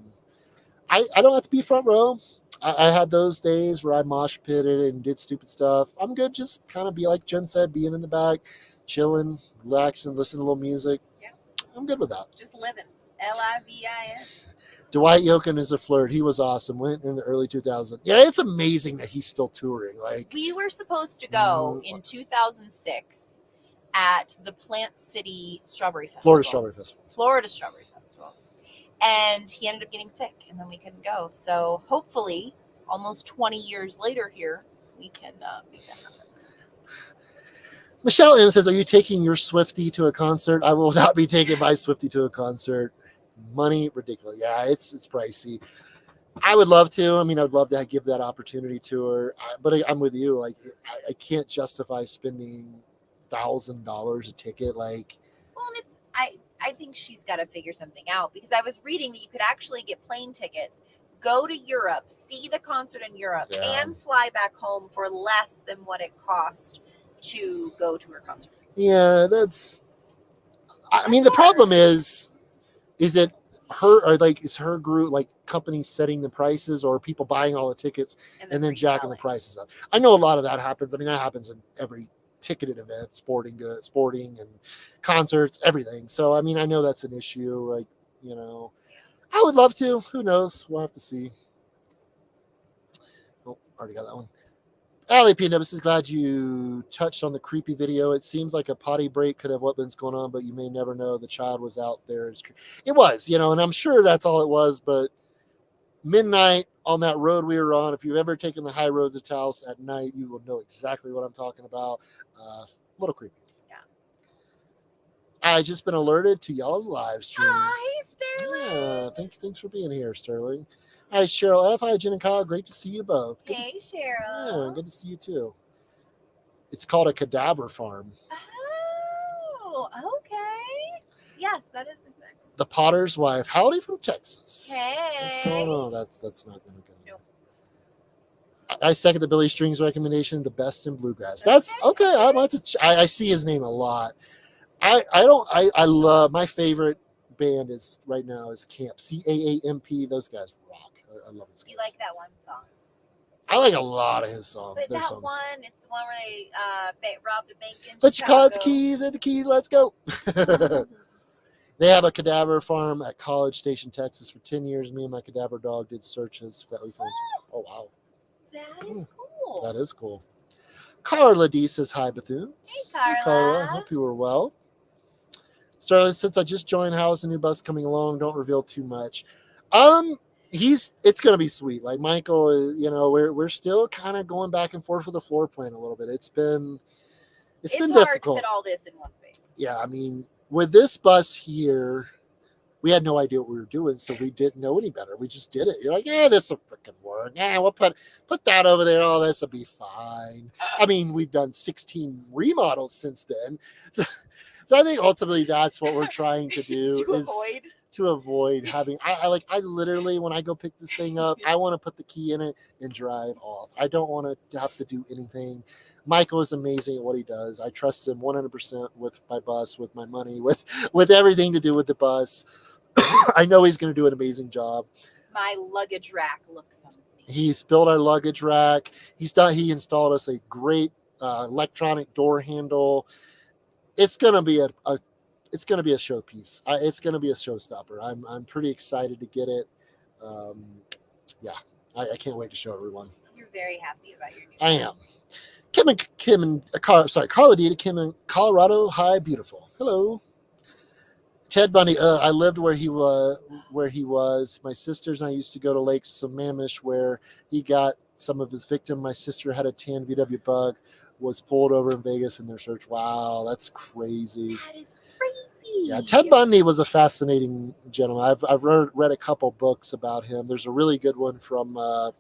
don't have to be front row. I had those days where I mosh pitted and did stupid stuff. I'm good. Just kind of be like Jen said, being in the back, chilling, relaxing, listening to a little music. Yeah. I'm good with that. Just living. LIVIN. Dwight Yoakam is a flirt. He was awesome. Went in the early 2000s. Yeah, it's amazing that he's still touring. Like, We were supposed to go in 2006 at the Plant City Strawberry Festival. Florida Strawberry Festival. And he ended up getting sick, and then we couldn't go. So hopefully, almost 20 years later here, we can make that happen. Michelle M says, "Are you taking your Swiftie to a concert?" I will not be taking my Swiftie to a concert. Money, ridiculous. Yeah, it's pricey. I would love to. I mean, I'd love to give that opportunity to her. But I'm with you. Like, I can't justify spending $1,000 a ticket. Like, Well, and it's I think she's got to figure something out, because I was reading that you could actually get plane tickets, go to Europe, see the concert in Europe, Yeah. and fly back home for less than what it cost to go to her concert. yeah, that's. I mean, the problem is it her or like is her group like companies setting the prices, or people buying all the tickets and then jacking the reselling. prices up? I know a lot of that happens. I mean, that happens in every ticketed event, sporting and concerts, everything. So I mean, I know that's an issue. Like, I would love to. Who knows? We'll have to see. Oh, already got that one. Allie PW is glad you touched on the creepy video. It seems like a potty break could have what been going on, but you may never know the child was out there. It was, and I'm sure that's all it was. But midnight on that road we were on, if you've ever taken the high road to Taos at night, you will know exactly what I'm talking about. A little creepy. Yeah. I just been alerted to y'all's live stream. Hey, Sterling. Yeah, thanks for being here, Sterling. Hi, Cheryl F. Hi, Jen and Kyle. Great to see you both. Hey, Cheryl. Yeah, good to see you too. It's called a cadaver farm. Oh, okay. Yes, that is exactly. The Potter's wife. Howdy from Texas. Hey. What's going on? That's not going to go. Nope. I second the Billy Strings recommendation. The best in bluegrass. That's okay. I might have to. I see his name a lot. I love, my favorite band is right now is Camp, CAAMP. Those guys rock. I love those guys. You like that one song? I like a lot of his songs. But Their that songs. one, it's the one where they robbed a bank in Put your cards, Chicago. keys in the keys. Let's go. They have a cadaver farm at College Station, Texas for 10 years. Me and my cadaver dog did searches. Oh, wow. That is cool. That is cool. Carla D says, hi, Bethune. Hey, Carla. Hope you were well. Sterling, since I just joined, how is the new bus coming along? Don't reveal too much. It's going to be sweet. Like Michael, we're still kind of going back and forth with the floor plan a little bit. It's been hard difficult. to fit all this in one space. Yeah, I mean, with this bus here, we had no idea what we were doing, so we didn't know any better. We just did it. You're like, yeah, this will freaking work. Yeah, we'll put that over there. Oh, this will be fine. I mean, we've done 16 remodels since then. So I think ultimately that's what we're trying to do to avoid having. I literally, when I go pick this thing up, I want to put the key in it and drive off. I don't want to have to do anything. Michael is amazing at what he does. I trust him 100% with my bus, with my money, with everything to do with the bus. I know he's going to do an amazing job. My luggage rack looks amazing. He's built our luggage rack. He installed us a great electronic door handle. It's going to be a showpiece. It's going to be a showstopper. I'm pretty excited to get it. I can't wait to show everyone. You're very happy about your new I am. Carla D to Kim in Colorado. Hi, beautiful. Hello. Ted Bundy. I lived where he was. My sisters and I used to go to Lake Sammamish where he got some of his victim. My sister had a tan VW Bug, was pulled over in Vegas in their search. Wow, that's crazy. That is crazy. Yeah, Ted Bundy was a fascinating gentleman. I've read a couple books about him. There's a really good one from, of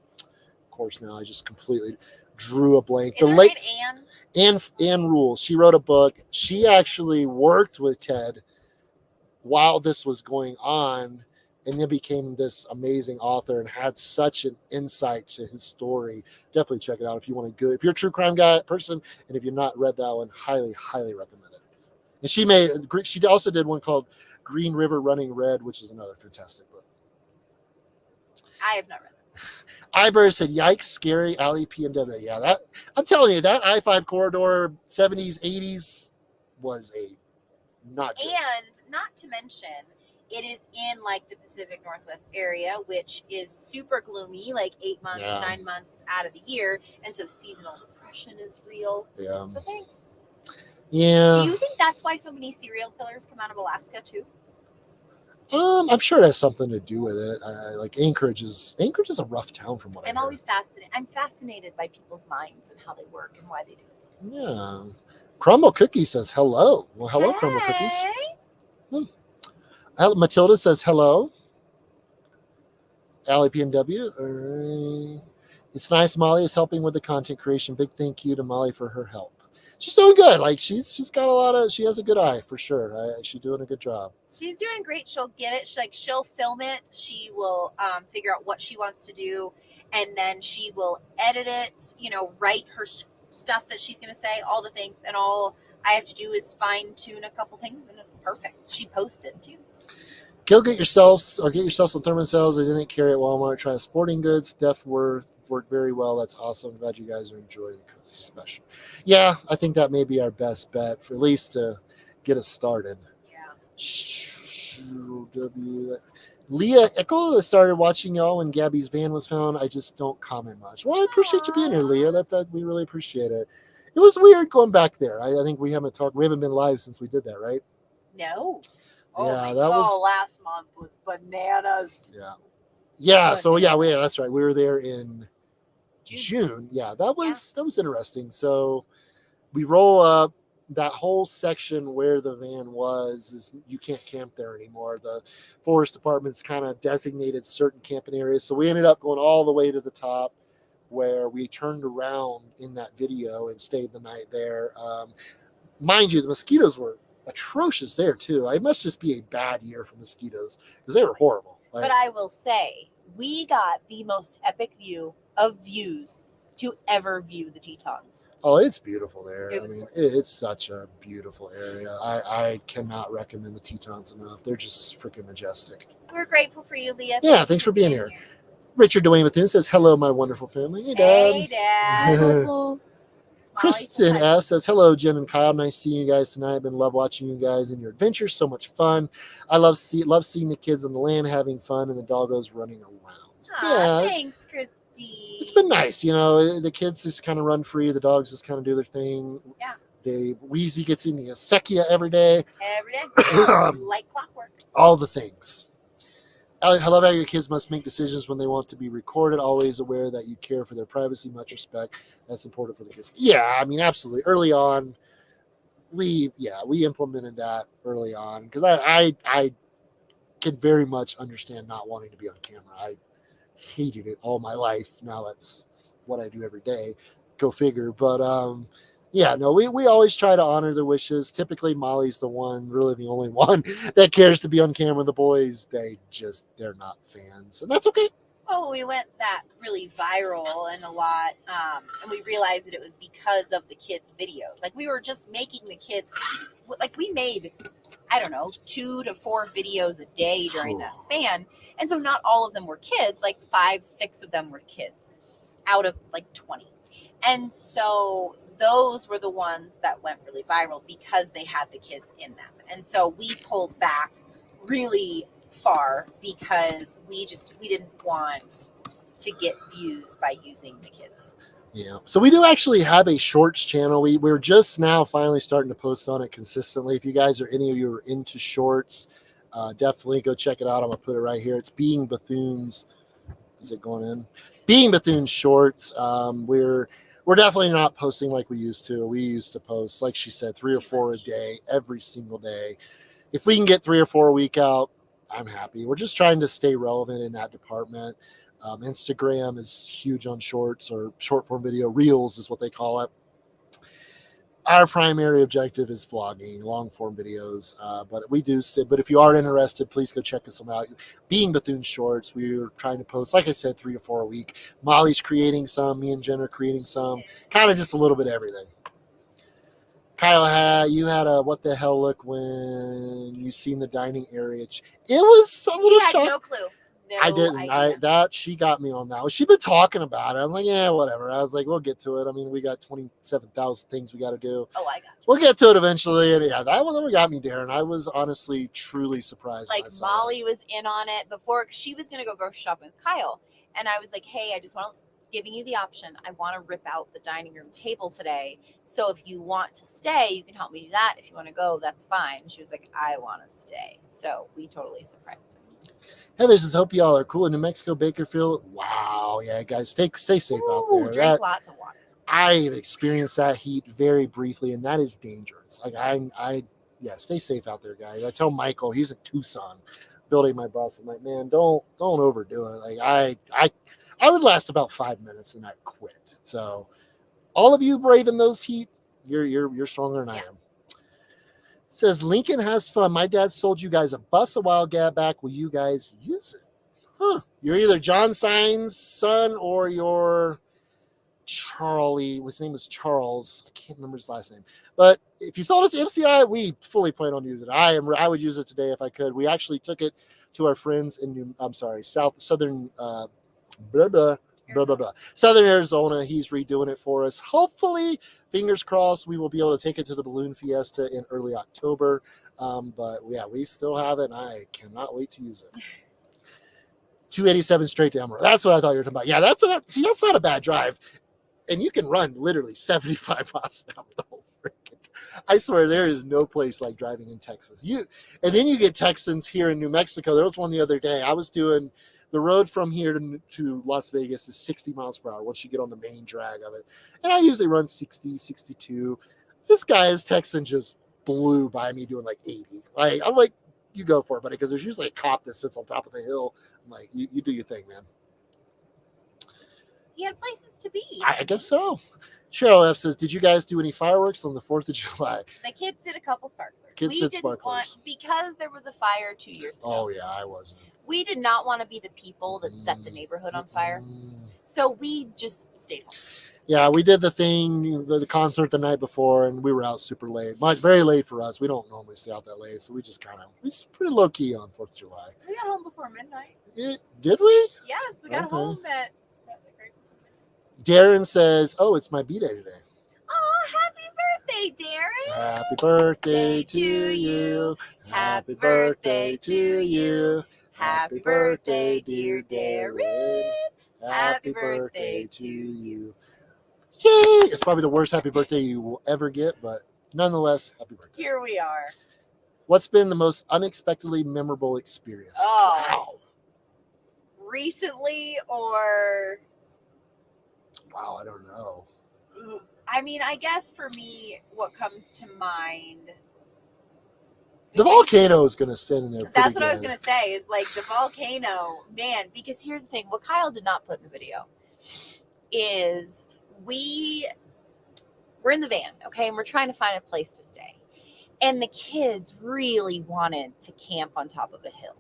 course, now I just completely drew a blank. Is her name Anne Rule. She wrote a book. She actually worked with Ted while this was going on, and then became this amazing author and had such an insight to his story. Definitely check it out if you want to go. If you're a true crime guy person, and if you've not read that one, highly, highly recommend it. And she also did one called Green River Running Red, which is another fantastic book. I have not read it. Iber said, "Yikes, scary." Alley PMW. Yeah, that I'm telling you, that I-5 corridor, 70s, 80s was a not good. And not to mention, it is in like the Pacific Northwest area, which is super gloomy, like 8 months, Yeah. 9 months out of the year, and so seasonal depression is real. Yeah. It's a thing. Yeah. Do you think that's why so many serial killers come out of Alaska too? I'm sure it has something to do with it. Like Anchorage is a rough town from what I I'm hear. always fascinated. I'm fascinated by people's minds and how they work and why they do it. Yeah. Crumble Cookie says hello. Well, hello, Crumble Cookies. Hey. Matilda says hello. Allie PNW. It's nice Molly is helping with the content creation. Big thank you to Molly for her help. She's doing good. Like she's got she has a good eye for sure. She's doing a good job. She's doing great. She'll get it. She'll film it. She will figure out what she wants to do, and then she will edit it. Write her stuff that she's going to say, all the things, and all I have to do is fine tune a couple things, and it's perfect. She posted too. Go get yourself some Thermocells. They didn't carry at Walmart. Try Sporting Goods. Def worked very well. That's awesome. Glad you guys are enjoying the Cozy Special. Yeah, I think that may be our best bet for at least to get us started. Leah Eckel started watching y'all when Gabby's van was found. I just don't comment much. Well, I appreciate you being here, Leah. That we really appreciate it. It was weird going back there. I think we haven't been live since we did that, right? No. Yeah, that was last month was bananas. Yeah. So yeah, that's right. We were there in June. Yeah, that was interesting. So we roll up. That whole section where the van was you can't camp there anymore. The forest department's kind of designated certain camping areas. So we ended up going all the way to the top where we turned around in that video and stayed the night there. Mind you, the mosquitoes were atrocious there too. It must just be a bad year for mosquitoes because they were horrible. But I will say, we got the most epic views to ever view the Tetons. Oh, it's beautiful there. Gorgeous. It's such a beautiful area. I cannot recommend the Tetons enough. They're just freaking majestic. We're grateful for you, Leah. Yeah, thanks for being here. Richard Dwayne Bethune says, hello, my wonderful family. Hey, Dad. Hey, Dad. Kristen F says, hello, Jen and Kyle. Nice seeing you guys tonight. I've been love watching you guys and your adventures. So much fun. I love seeing the kids on the land having fun and the doggos running around. Aw, thanks, Christy. It's been nice. The kids just kind of run free. The dogs just kind of do their thing. Yeah. Wheezy gets in the acequia every day. Every day. Like clockwork. All the things. I love how your kids must make decisions when they want to be recorded, always aware that you care for their privacy, much respect. That's important for the kids. Yeah, absolutely. Early on, we implemented that early on because I can very much understand not wanting to be on camera. I hated it all my life. Now that's what I do every day. Go figure. But we always try to honor their wishes. Typically Molly's the only one that cares to be on camera. The boys, they're not fans, and that's okay. Oh, we went that really viral and a lot, and we realized that it was because of the kids' videos. Like we were just making the kids, like we made, 2 to 4 videos a day during that span. And so not all of them were kids, like 5, 6 of them were kids out of like 20. And so those were the ones that went really viral because they had the kids in them. And so we pulled back really far because we didn't want to get views by using the kids. Yeah. So we do actually have a shorts channel. We're just now finally starting to post on it consistently. If you guys any of you are into shorts, definitely go check it out. I'm gonna put it right here. It's Being Bethune's. Is it going in? Being Bethune's shorts. We're definitely not posting like we used to. We used to post, like she said, 3 or 4 a day, every single day. If we can get 3 or 4 a week out, I'm happy. We're just trying to stay relevant in that department. Instagram is huge on shorts or short form video. Reels is what they call it. our primary objective is vlogging, long form videos. But we do but if you are interested, please go check us out. Being Bethune Shorts, we're trying to post, like I said, 3 to 4 a week. Molly's creating some, me and Jen are creating some, kind of just a little bit of everything. Kyle, you had a what the hell look when you seen the dining area. It was a little He had shock. no clue. No I didn't. idea. She got me on that. She'd been talking about it. I was like, yeah, whatever. I was like, we'll get to it. I mean, we got 27,000 things we got to do. Oh, I got you. We'll get to it eventually. And yeah, that one got me, Darren. I was honestly truly surprised. Like Molly was in on it before. She was gonna go grocery shopping with Kyle, and I was like, hey, I just want to giving you the option. I want to rip out the dining room table today. So if you want to stay, you can help me do that. If you want to go, that's fine. She was like, I want to stay. So we totally surprised him. Heather says, hope y'all are cool in New Mexico, Bakerfield. Wow. Yeah, guys, stay safe out there. Drink lots of water. I've experienced that heat very briefly, and that is dangerous. Like yeah, stay safe out there, guys. I tell Michael, he's in Tucson building my bus. I'm like, man, don't overdo it. Like I would last about 5 minutes and I'd quit. So all of you braving those heat, you're stronger than I am. It says Lincoln has fun. My dad sold you guys a bus a while back. Will you guys use it? Huh. You're either John Sign's son or you're Charlie. His name was Charles. I can't remember his last name. But if you sold it to MCI, we fully plan on using it. I would use it today if I could. We actually took it to our friends in southern Southern Arizona. He's redoing it for us. Hopefully, fingers crossed, we will be able to take it to the Balloon Fiesta in early October. But yeah, we still have it, and I cannot wait to use it. 287 straight to Emerald. That's what I thought you were talking about. Yeah, that's not a bad drive. And you can run literally 75 miles an hour the whole freaking. I swear there is no place like driving in Texas. And then you get Texans here in New Mexico. There was one the other day. I was doing the road from here to Las Vegas is 60 miles per hour once you get on the main drag of it. And I usually run 60, 62. This guy's Texan just blew by me doing like 80. Like, I'm like, you go for it, buddy, because there's usually a cop that sits on top of the hill. I'm like, you do your thing, man. He had places to be. I guess so. Cheryl F says, did you guys do any fireworks on the 4th of July? The kids did a couple sparklers. Because there was a fire 2 years ago. Oh, yeah, I wasn't. We did not want to be the people that set the neighborhood on fire. So we just stayed home. Yeah, we did the thing, the concert the night before, and we were out super late. Very late for us. We don't normally stay out that late, so we just we pretty low key on 4th of July. We got home before midnight. Did we? Yes, we got home at. Darren says, oh, it's my B-Day today. Oh, happy birthday, Darren. Happy birthday to you. Happy birthday to you. Happy birthday, dear Darren. Happy birthday to you. Yay! It's probably the worst happy birthday you will ever get, but nonetheless, happy birthday. Here we are. What's been the most unexpectedly memorable experience? Oh. Wow. Recently or... Wow, I don't know. I mean, I guess for me, what comes to mind... The volcano is going to stand in there. That's what I was going to say, is like the volcano, man, because here's the thing. What Kyle did not put in the video is we're in the van, okay, and we're trying to find a place to stay. And the kids really wanted to camp on top of a hill.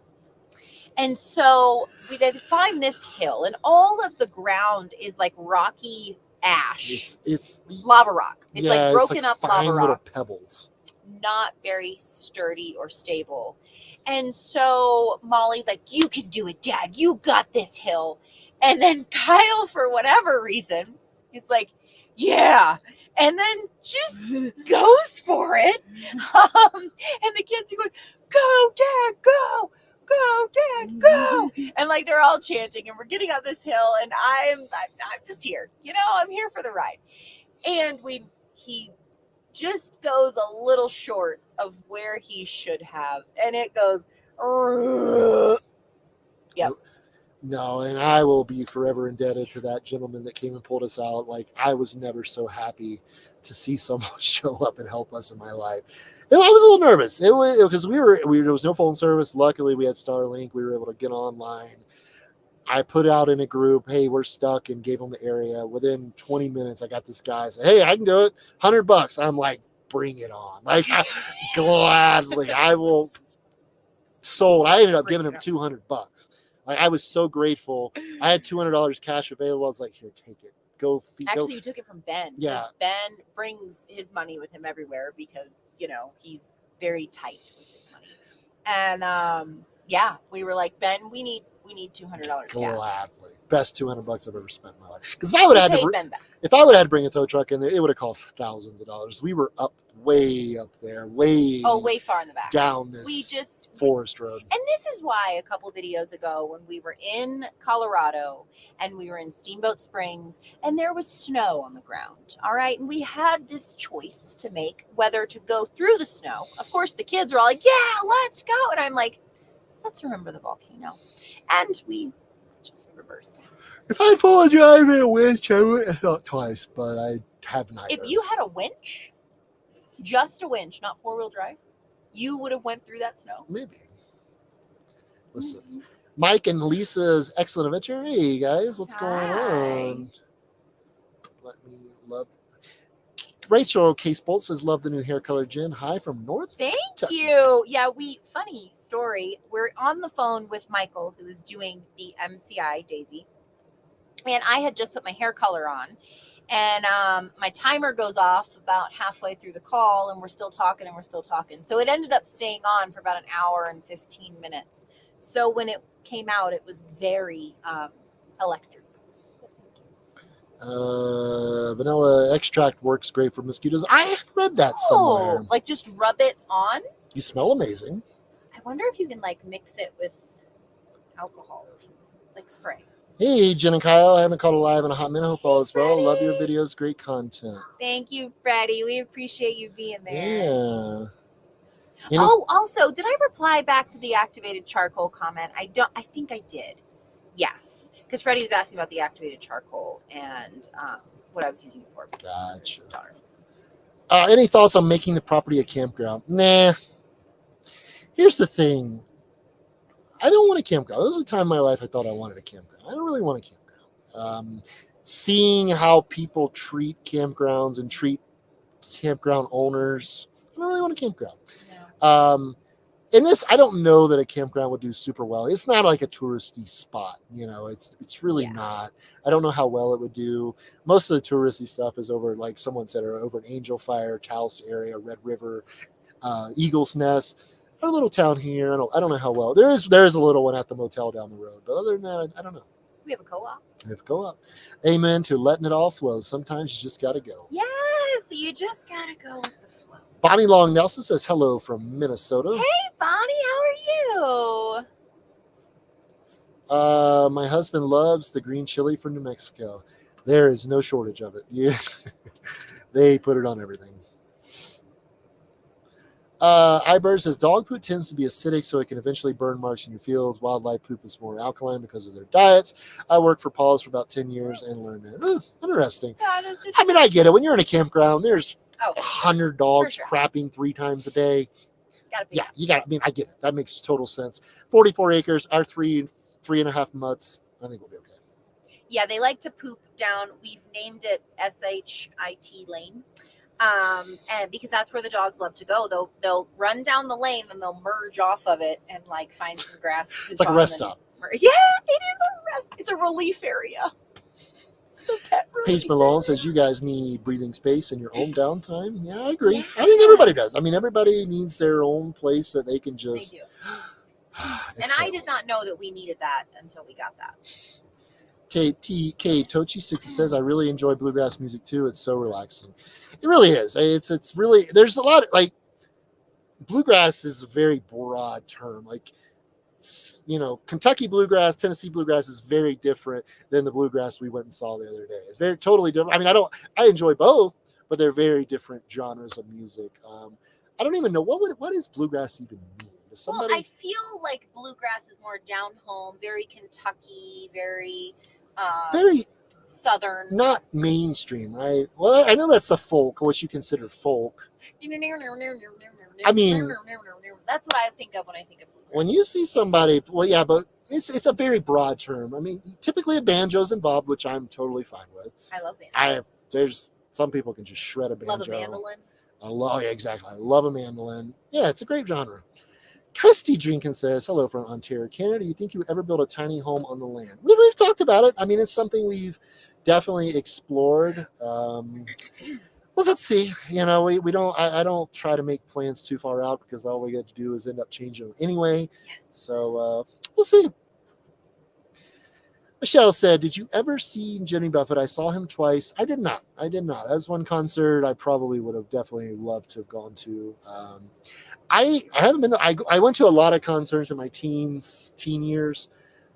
And so we had to find this hill, and all of the ground is like rocky ash. It's lava rock. It's like broken up fine lava little rock. Pebbles. Not very sturdy or stable. And so Molly's like, you can do it, Dad. You got this hill. And then Kyle, for whatever reason, is like, yeah. And then just goes for it. And the kids are going, go, Dad, go. Go, Dad, go. And like they're all chanting, and we're getting up this hill, and I'm just here. You know, I'm here for the ride. And he just goes a little short of where he should have. And it goes, yep. No, and I will be forever indebted to that gentleman that came and pulled us out. Like, I was never so happy to see someone show up and help us in my life. I was a little nervous. It was because there was no phone service. Luckily, we had Starlink. We were able to get online. I put out in a group, hey, we're stuck, and gave them the area. Within 20 minutes, I got this guy say, hey, I can do it, $100. I'm like, bring it on. Like, gladly, I will. Sold. I ended up giving him $200. Like, I was so grateful. I had $200 cash available. I was like, here, take it. Go feed. Actually, you took it from Ben. Yeah. Ben brings his money with him everywhere because, he's very tight with his money. And yeah, we were like, Ben, we need $200 cash. Gladly. Best $200 I've ever spent in my life. Because if I would have had to Ben back. if I would have had to bring a tow truck in there, it would have cost thousands of dollars. We were way up there, way far in the back. down this forest road. And this is why a couple videos ago when we were in Colorado and we were in Steamboat Springs and there was snow on the ground, all right? And we had this choice to make whether to go through the snow. Of course, the kids are all like, yeah, let's go. And I'm like, let's remember the volcano. And we just reversed. If I'd fall drive in a winch, I would have thought twice, but I have neither. If you had a winch, just a winch, not four-wheel drive, you would have went through that snow. Maybe. Listen, Mike and Lisa's Excellent Adventure. Hey, guys, what's going on? Rachel Case Bolt says, love the new hair color, Jen. Hi from North. Thank you. Yeah, funny story. We're on the phone with Michael, who is doing the MCI Daisy. And I had just put my hair color on. And my timer goes off about halfway through the call, and we're still talking. So it ended up staying on for about an hour and 15 minutes. So when it came out, it was very electric. Vanilla extract works great for mosquitoes. I have read that somewhere. Like just rub it on? You smell amazing. I wonder if you can mix it with alcohol or something, like spray. Hey, Jen and Kyle. I haven't called alive in a hot minute. Hope all is well. Love your videos. Great content. Thank you, Freddie. We appreciate you being there. Yeah. Also, did I reply back to the activated charcoal comment? I think I did. Yes. Because Freddie was asking about the activated charcoal and what I was using it for. Gotcha. Any thoughts on making the property a campground? Nah. Here's the thing. I don't want a campground. There was a time in my life I thought I wanted a campground. I don't really want a campground. Seeing how people treat campgrounds and treat campground owners, I don't really want a campground. No. In this, I don't know that a campground would do super well. It's not like a touristy spot, it's really not. I don't know how well it would do. Most of the touristy stuff is over, like someone said, over in Angel Fire, Taos area, Red River, Eagle's Nest. A little town here. I don't know how well. There is a little one at the motel down the road, but other than that, I don't know. We have a co-op. Amen to letting it all flow. Sometimes you just got to go. Yes, you just got to go with the flow. Bonnie Long Nelson says hello from Minnesota. Hey, Bonnie, how are you? My husband loves the green chili from New Mexico. There is no shortage of it. Yeah, they put it on everything. iBird says dog poop tends to be acidic, so it can eventually burn marks in your fields. Wildlife poop is more alkaline because of their diets. I worked for Paul's for about 10 years and learned that. Interesting. I mean, I get it. When you're in a campground, there's 100 dogs crapping 3 times a day. You got. I mean, I get it. That makes total sense. 44 acres, our 3.5 mutts. I think we'll be okay. Yeah, they like to poop down. We've named it SHIT lane. And because that's where the dogs love to go. They'll run down the lane and they'll merge off of it and find some grass. It's like a rest stop. Yeah, it is a rest. It's a relief area. Paige Malone says you guys need breathing space in your own downtime. Yeah, I agree. I think everybody does. I mean, everybody needs their own place that they can just. They do. And I did not know that we needed that until we got that. TK Tochi 60 says, I really enjoy bluegrass music too. It's so relaxing. It really is. It's really, there's a lot of, bluegrass is a very broad term. Kentucky bluegrass, Tennessee bluegrass is very different than the bluegrass we went and saw the other day. It's very totally different. I mean, I enjoy both, but they're very different genres of music. I don't even know what does bluegrass even mean? Well, I feel like bluegrass is more down home, very Kentucky, very southern, not mainstream, right? Well, I know that's the folk, what you consider folk. I mean, that's what I think of when I think of bluegrass. when you see somebody, well, yeah, but it's a very broad term. I mean, typically a banjo's involved, which I'm totally fine with. I love banjos. There's some people can just shred a banjo. Love a mandolin. Yeah, exactly. I love a mandolin. Yeah, it's a great genre. Christy Jenkins says, hello from Ontario, Canada. Do you think you would ever build a tiny home on the land? We've talked about it. I mean, it's something we've definitely explored. Well, let's see. You know, we don't. I don't try to make plans too far out because all we get to do is end up changing them anyway. Yes. So we'll see. Michelle said, did you ever see Jimmy Buffett? I saw him twice. I did not. That's one concert I probably would have definitely loved to have gone to. I haven't been. I went to a lot of concerts in my teen years.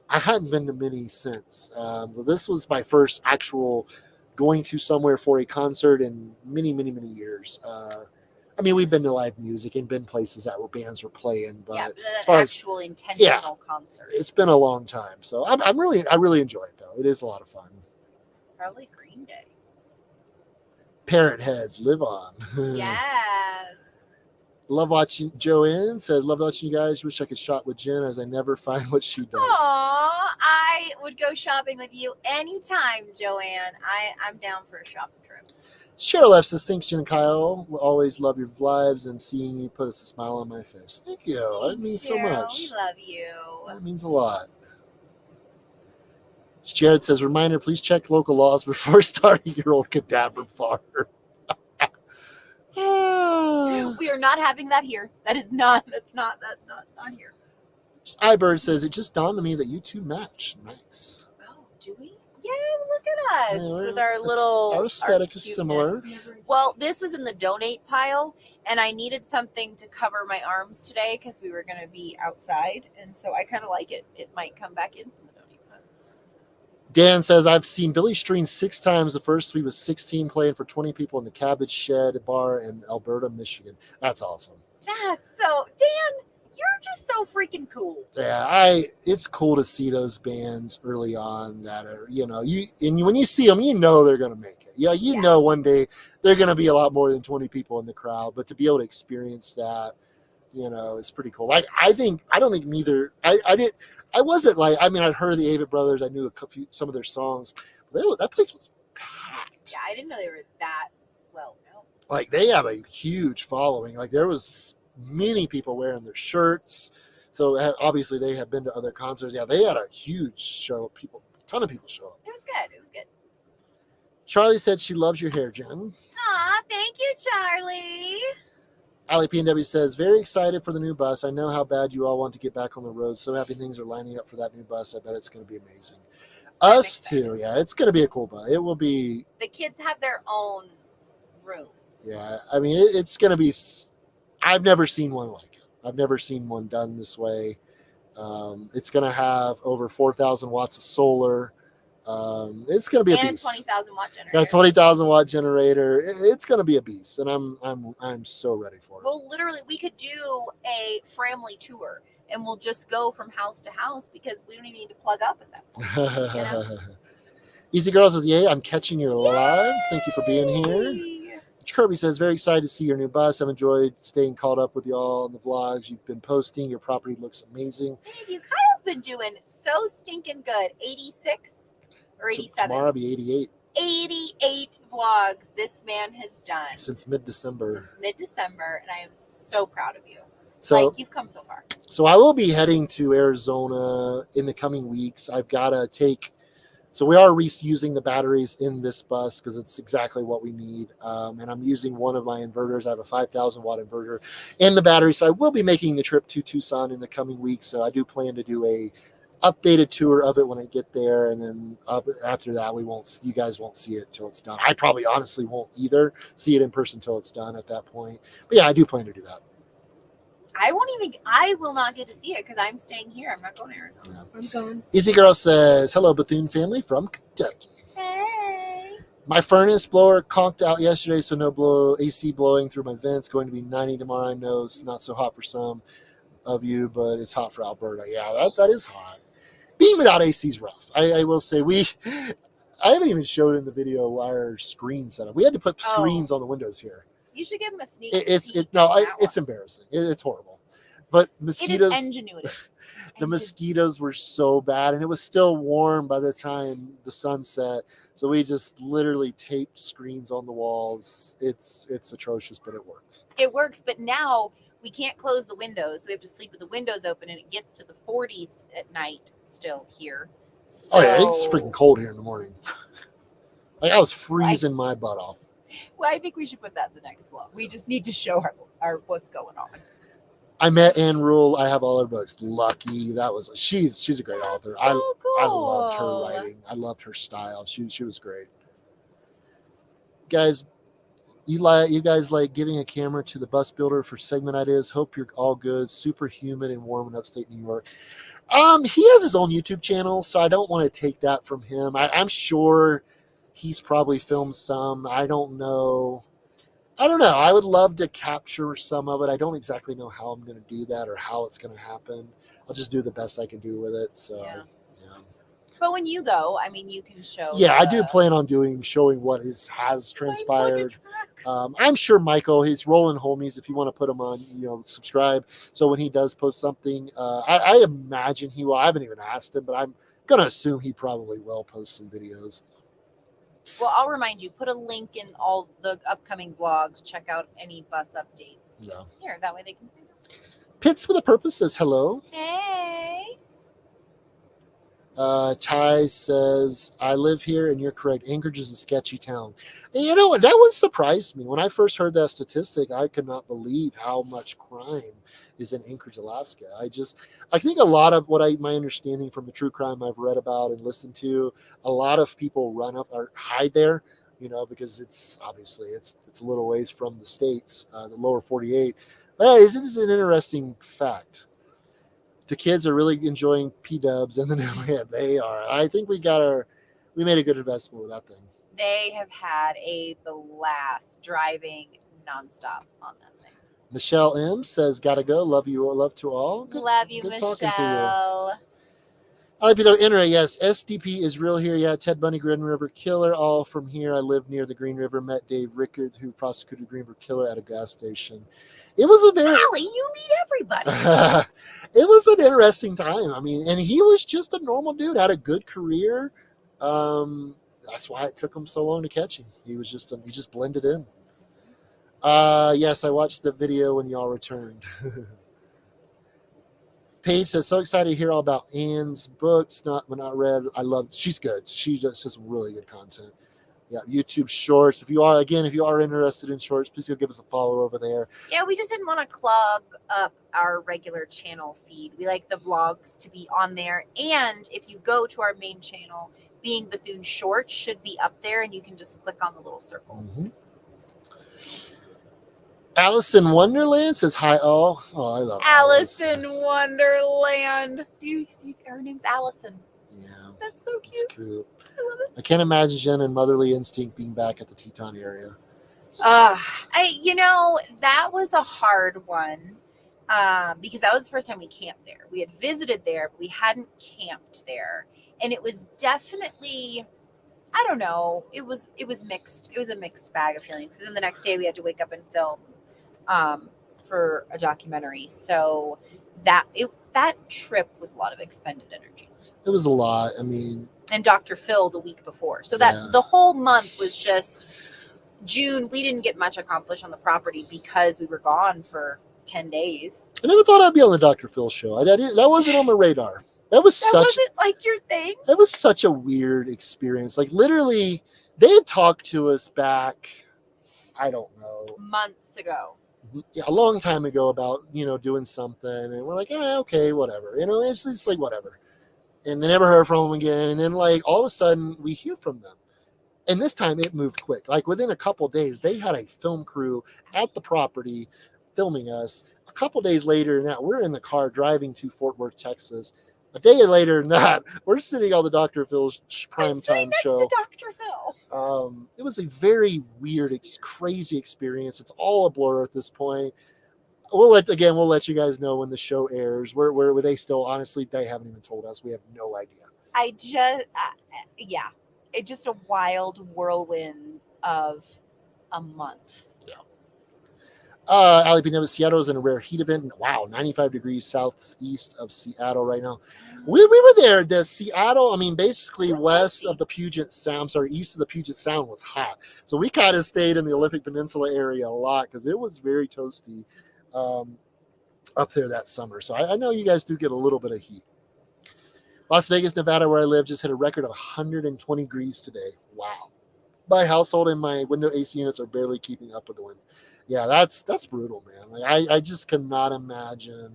I hadn't been to many since. So this was my first actual going to somewhere for a concert in many years. I mean, we've been to live music and been places that where bands were playing, but yeah, as far an as actual intentional concert. it's been a long time. So I really enjoy it though. It is a lot of fun. Probably Green Day. Parrot heads live on. Yes. Love watching. Joanne says, love watching you guys. Wish I could shop with Jen as I never find what she does. Aw, I would go shopping with you anytime, Joanne. I'm down for a shopping trip. Cheryl F says, thanks, Jen and Kyle. We'll always love your vibes and seeing you put a smile on my face. Thank you. That means so Cheryl, much. We love you. That means a lot. Jared says, reminder, please check local laws before starting your old cadaver farm. We are not having that here. That's not here. iBird says, it just dawned on me that you two match. Nice. Oh, do we? Yeah, look at us Yeah, with our little. Our aesthetic is cuteness. similar. Well, this was in the donate pile, and I needed something to cover my arms today because we were going to be outside, and so I kind of like it. It might come back in from the donate pile. Dan says, I've seen Billy Streen 6 times. The first 3 was 16 playing for 20 people in the Cabbage Shed Bar in Alberta, Michigan. That's awesome. That's so, Dan, you're just so freaking cool. Yeah, it's cool to see those bands early on that are, when you see them, you know they're going to make it. Yeah, you know one day they're going to be a lot more than 20 people in the crowd, but to be able to experience that, is pretty cool. Like, I don't think neither, I wasn't like, I mean, I'd heard the Avett Brothers, I knew some of their songs, but that place was packed. Yeah, I didn't know they were that well known. Like, they have a huge following. Like, there was many people wearing their shirts. So obviously they have been to other concerts. Yeah, they had a huge show. A ton of people show up. It was good. It was good. Charlie said she loves your hair, Jen. Aw, thank you, Charlie. Allie P&W says, very excited for the new bus. I know how bad you all want to get back on the road. So happy things are lining up for that new bus. I bet it's going to be amazing. Us too. Yeah, it's going to be a cool bus. It will be. The kids have their own room. Yeah, I mean, it's going to be. I've never seen one like it. I've never seen one done this way. It's going to have over 4,000 watts of solar. It's going to be a beast. And a 20,000 watt generator. That 20,000 watt generator. It's going to be a beast, and I'm so ready for it. Well, literally, we could do a family tour, and we'll just go from house to house because we don't even need to plug up at that point. Easy Girl says, yay, I'm catching your live. Thank you for being here. Kirby says, very excited to see your new bus. I've enjoyed staying caught up with y'all on the vlogs you've been posting. Your property looks amazing. Thank you. Kyle's been doing so stinking good. 86 or 87? Tomorrow will be 88. 88 vlogs this man has done. Since mid-December. And I am so proud of you. So, you've come so far. So I will be heading to Arizona in the coming weeks. I've got to so we are reusing the batteries in this bus because it's exactly what we need. And I'm using one of my inverters. I have a 5,000 watt inverter in the battery. So I will be making the trip to Tucson in the coming weeks. So I do plan to do a updated tour of it when I get there. And then after that, you guys won't see it till it's done. I probably honestly won't either see it in person till it's done at that point. But yeah, I do plan to do that. I will not get to see it because I'm staying here. I'm not going to Arizona. Yeah. I'm going. Easy Girl says, hello, Bethune family from Kentucky. Hey. My furnace blower conked out yesterday, so no AC blowing through my vents. Going to be 90 tomorrow. I know it's not so hot for some of you, but it's hot for Alberta. Yeah, that is hot. Being without AC is rough. I will say I haven't even showed in the video our screen setup. We had to put screens on the windows here. You should give him a sneak It's peek. embarrassing. It's horrible. But It is mosquitoes, ingenuity. the mosquitoes were so bad, and it was still warm by the time the sun set. So we just literally taped screens on the walls. It's atrocious, but it works. It works, but now we can't close the windows. We have to sleep with the windows open, and it gets to the 40s at night still here. So, Oh yeah, it's freaking cold here in the morning. Like I was freezing my butt off. Well, I think we should put that in the next vlog. We just need to show our what's going on. I met Anne Rule. I have all her books. Lucky, that was she's a great author. I loved her writing. I loved her style. She was great. Guys, you guys like giving a camera to the bus builder for segment ideas. Hope you're all good. Super humid and warm in upstate New York. He has his own YouTube channel, so I don't want to take that from him. I'm sure he's probably filmed some. I don't know. I would love to capture some of it. I don't exactly know how I'm going to do that or how it's going to happen. I'll just do the best I can do with it. So, yeah. But when you go, I mean, you can show. Yeah, I do plan on showing what has transpired. I'm sure Michael, he's rolling homies. If you want to put him on, subscribe. So when he does post something, I imagine he will. I haven't even asked him, but I'm going to assume he probably will post some videos. Well, I'll remind you, put a link in all the upcoming vlogs. Check out any bus updates. Yeah. Here, that way they can. Pitts with a Purpose says hello. Hey. Ty says, I live here, and you're correct. Anchorage is a sketchy town. And that one surprised me. When I first heard that statistic, I could not believe how much crime is in Anchorage, Alaska. I think a lot of my understanding from the true crime I've read about and listened to, a lot of people run up or hide there, because it's obviously it's a little ways from the States, the lower 48. But this is an interesting fact. The kids are really enjoying P-dubs, and they are. I think we made a good investment with that thing. They have had a blast driving nonstop on that thing. Michelle M says, "Gotta go. Love you. Love to all. Love you, good Michelle. Talking to you. IPW Inra, yes. SDP is real here. Yeah. Ted Bundy, Green River Killer, all from here. I live near the Green River. Met Dave Rickard, who prosecuted Green River Killer at a gas station. It was a very Allie, you meet everybody. It was an interesting time. I mean, and he was just a normal dude, had a good career. That's why it took him so long to catch him. He just blended in. Yes, I watched the video when y'all returned. Paige says, so excited to hear all about Anne's books. Not read. She's good. She just has some really good content. Yeah, YouTube Shorts. If you are interested in shorts, please go give us a follow over there. Yeah, we just didn't want to clog up our regular channel feed. We like the vlogs to be on there. And if you go to our main channel, Being Bethune Shorts should be up there, and you can just click on the little circle. Mm-hmm. Alice in Wonderland says hi all. Oh, I love Alice in Wonderland. Her name's Allison. Yeah. That's so cute. It's cute. I love it. I can't imagine Jen and Motherly Instinct being back at the Teton area. That was a hard one because that was the first time we camped there. We had visited there, but we hadn't camped there. And it was definitely, I don't know, it was mixed. It was a mixed bag of feelings. Because then the next day we had to wake up and film for a documentary. So that trip was a lot of expended energy. It was a lot. I mean, and Dr. Phil the week before. So that the whole month was just June. We didn't get much accomplished on the property because we were gone for 10 days. I never thought I'd be on the Dr. Phil show. That wasn't on my radar. Wasn't like your thing. That was such a weird experience. Like literally, they had talked to us back, I don't know, months ago. Yeah, a long time ago about doing something, and we're like, okay, whatever. It's just like whatever. And they never heard from them again. And then like all of a sudden we hear from them. And this time it moved quick. Like within a couple of days, they had a film crew at the property filming us. A couple of days later than that, we're in the car driving to Fort Worth, Texas. A day later than that, we're sitting on the Dr. Phil's primetime show. To Dr. Phil. It was a very weird, crazy experience. It's all a blur at this point. We'll let you guys know when the show airs. Where they still, honestly, they haven't even told us. We have no idea. It's just a wild whirlwind of a month. Ali P. Nevis, Seattle is in a rare heat event. Wow, 95 degrees southeast of Seattle right now. We were there. The Seattle, I mean, basically It was west toasty. of the Puget Sound, sorry, east of the Puget Sound was hot. So we kind of stayed in the Olympic Peninsula area a lot because it was very toasty up there that summer. So I know you guys do get a little bit of heat. Las Vegas, Nevada, where I live, just hit a record of 120 degrees today. Wow. My household and my window AC units are barely keeping up with the wind. Yeah, that's brutal, man. Like I just cannot imagine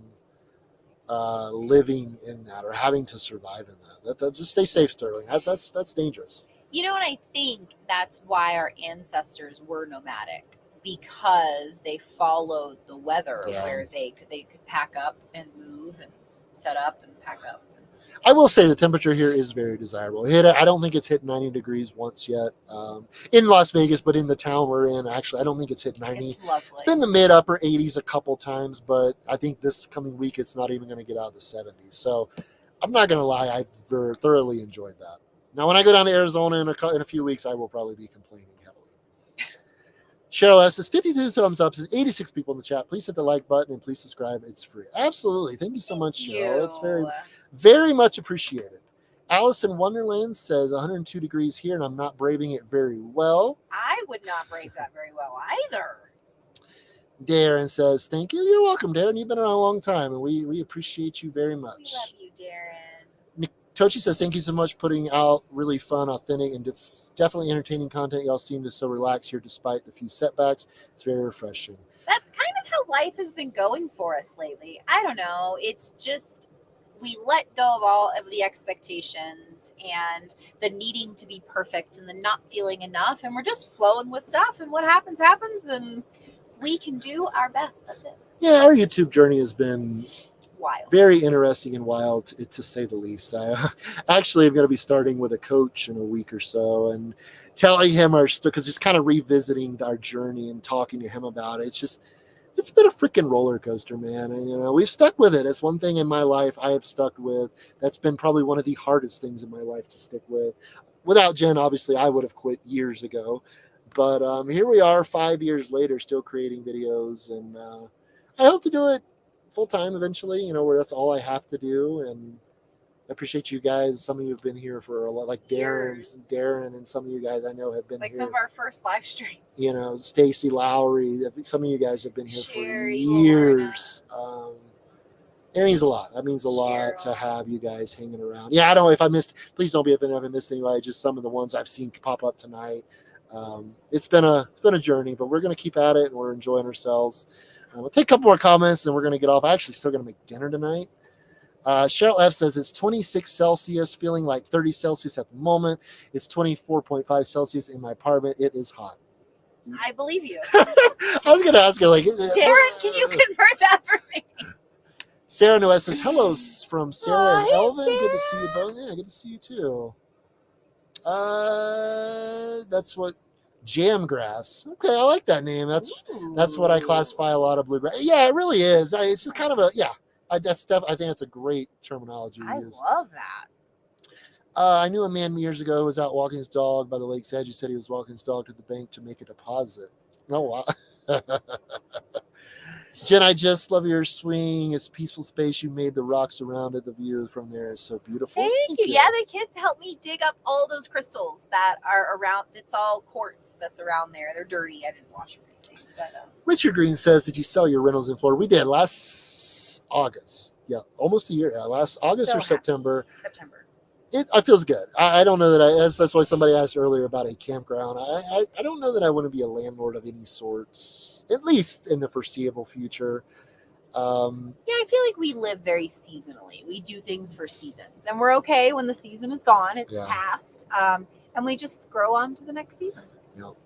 living in that or having to survive in that. Just stay safe, Sterling. That's dangerous. You know, and I think that's why our ancestors were nomadic, because they followed the weather, Yeah. where they could pack up and move and set up and pack up. I will say the temperature here is very desirable. I don't think it's hit 90 degrees once yet in Las Vegas, but in the town we're in, actually, I don't think it's hit 90. It's lovely. It's been the mid upper 80s a couple times, but I think this coming week it's not even going to get out of the 70s. So I'm not going to lie, I've thoroughly enjoyed that. Now, when I go down to Arizona in a few weeks, I will probably be complaining heavily. Cheryl S. says 52 thumbs up, says 86 people in the chat. Please hit the like button and please subscribe. It's free. Absolutely. Thank you so much, Cheryl. It's very much appreciated. Alice in Wonderland says 102 degrees here, and I'm not braving it very well. I would not brave that very well either. Darren says, thank you. You're welcome, Darren. You've been around a long time, and we appreciate you very We much. love you, Darren. Tochi says, thank you so much for putting out really fun, authentic, and definitely entertaining content. Y'all seem to so relaxed here despite the few setbacks. It's very refreshing. That's kind of how life has been going for us lately. I don't know. It's just we let go of all of the expectations and the needing to be perfect and the not feeling enough. And we're just flowing with stuff. And what happens, happens. And we can do our best. That's it. Yeah, our YouTube journey has been Wild. very interesting and wild, to say the least. I actually am going to be starting with a coach in a week or so and telling him our story, because just kind of revisiting our journey and talking to him about it. It's been a freaking roller coaster, man. And, we've stuck with it. It's one thing in my life I have stuck with. That's been probably one of the hardest things in my life to stick with. Without Jen, obviously, I would have quit years ago. But here we are 5 years later, still creating videos. And I hope to do it full time eventually, where that's all I have to do. And I appreciate you guys. Some of you have been here for a lot, like Darren, and some of you guys I know have been Like here. some of our first live streams. Stacy Lowry. Some of you guys have been here Sherry, for years. It means a lot. That means a lot Cheryl. to have you guys hanging around. Yeah, I don't know if I missed. Please don't be offended if I missed anybody. Just some of the ones I've seen pop up tonight. It's been a journey, but we're gonna keep at it and we're enjoying ourselves. We'll take a couple more comments and we're gonna get off. I'm actually still gonna make dinner tonight. Cheryl F says it's 26 Celsius, feeling like 30 Celsius at the moment. It's 24.5 Celsius in my apartment. It is hot. I believe you. I was going to ask her, like, Darren, can you convert that for me? Sarah Noah says, hello from Sarah and hey, Elvin. Good to Sarah. see you both. Yeah, good to see you too. That's what Jamgrass. Okay, I like that name. That's what I classify a lot of bluegrass. Yeah, it really is. It's just kind of I think that's a great terminology to I use. love that. I knew a man years ago who was out walking his dog by the lake's edge. He said he was walking his dog to the bank to make a deposit. Oh, wow. Jen, I just love your swing. It's a peaceful space. You made the rocks around it. The view from there is so beautiful. Thank you. Yeah, the kids helped me dig up all those crystals that are around. It's all quartz that's around there. They're dirty. I didn't wash them or anything. But, Richard Green says, did you sell your rentals in Florida? We did last August. Yeah, almost a year. Yeah, last August So or happy. September. September. It feels good. I don't know that that's why somebody asked earlier about a campground. I don't know that I want to be a landlord of any sorts, at least in the foreseeable future. Yeah, I feel like we live very seasonally. We do things for seasons, and we're okay when the season is gone. It's Yeah. past, and we just grow on to the next season. All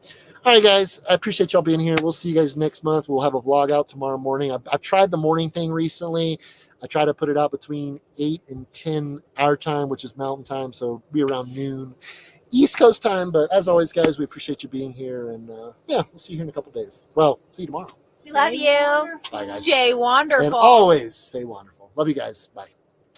right, guys. I appreciate y'all being here. We'll see you guys next month. We'll have a vlog out tomorrow morning. I've tried the morning thing recently. I try to put it out between 8 and 10 our time, which is mountain time. So be around noon East Coast time. But as always, guys, we appreciate you being here. And we'll see you here in a couple days. Well, see you tomorrow. We love you. Bye, guys. Stay wonderful. And always stay wonderful. Love you guys. Bye.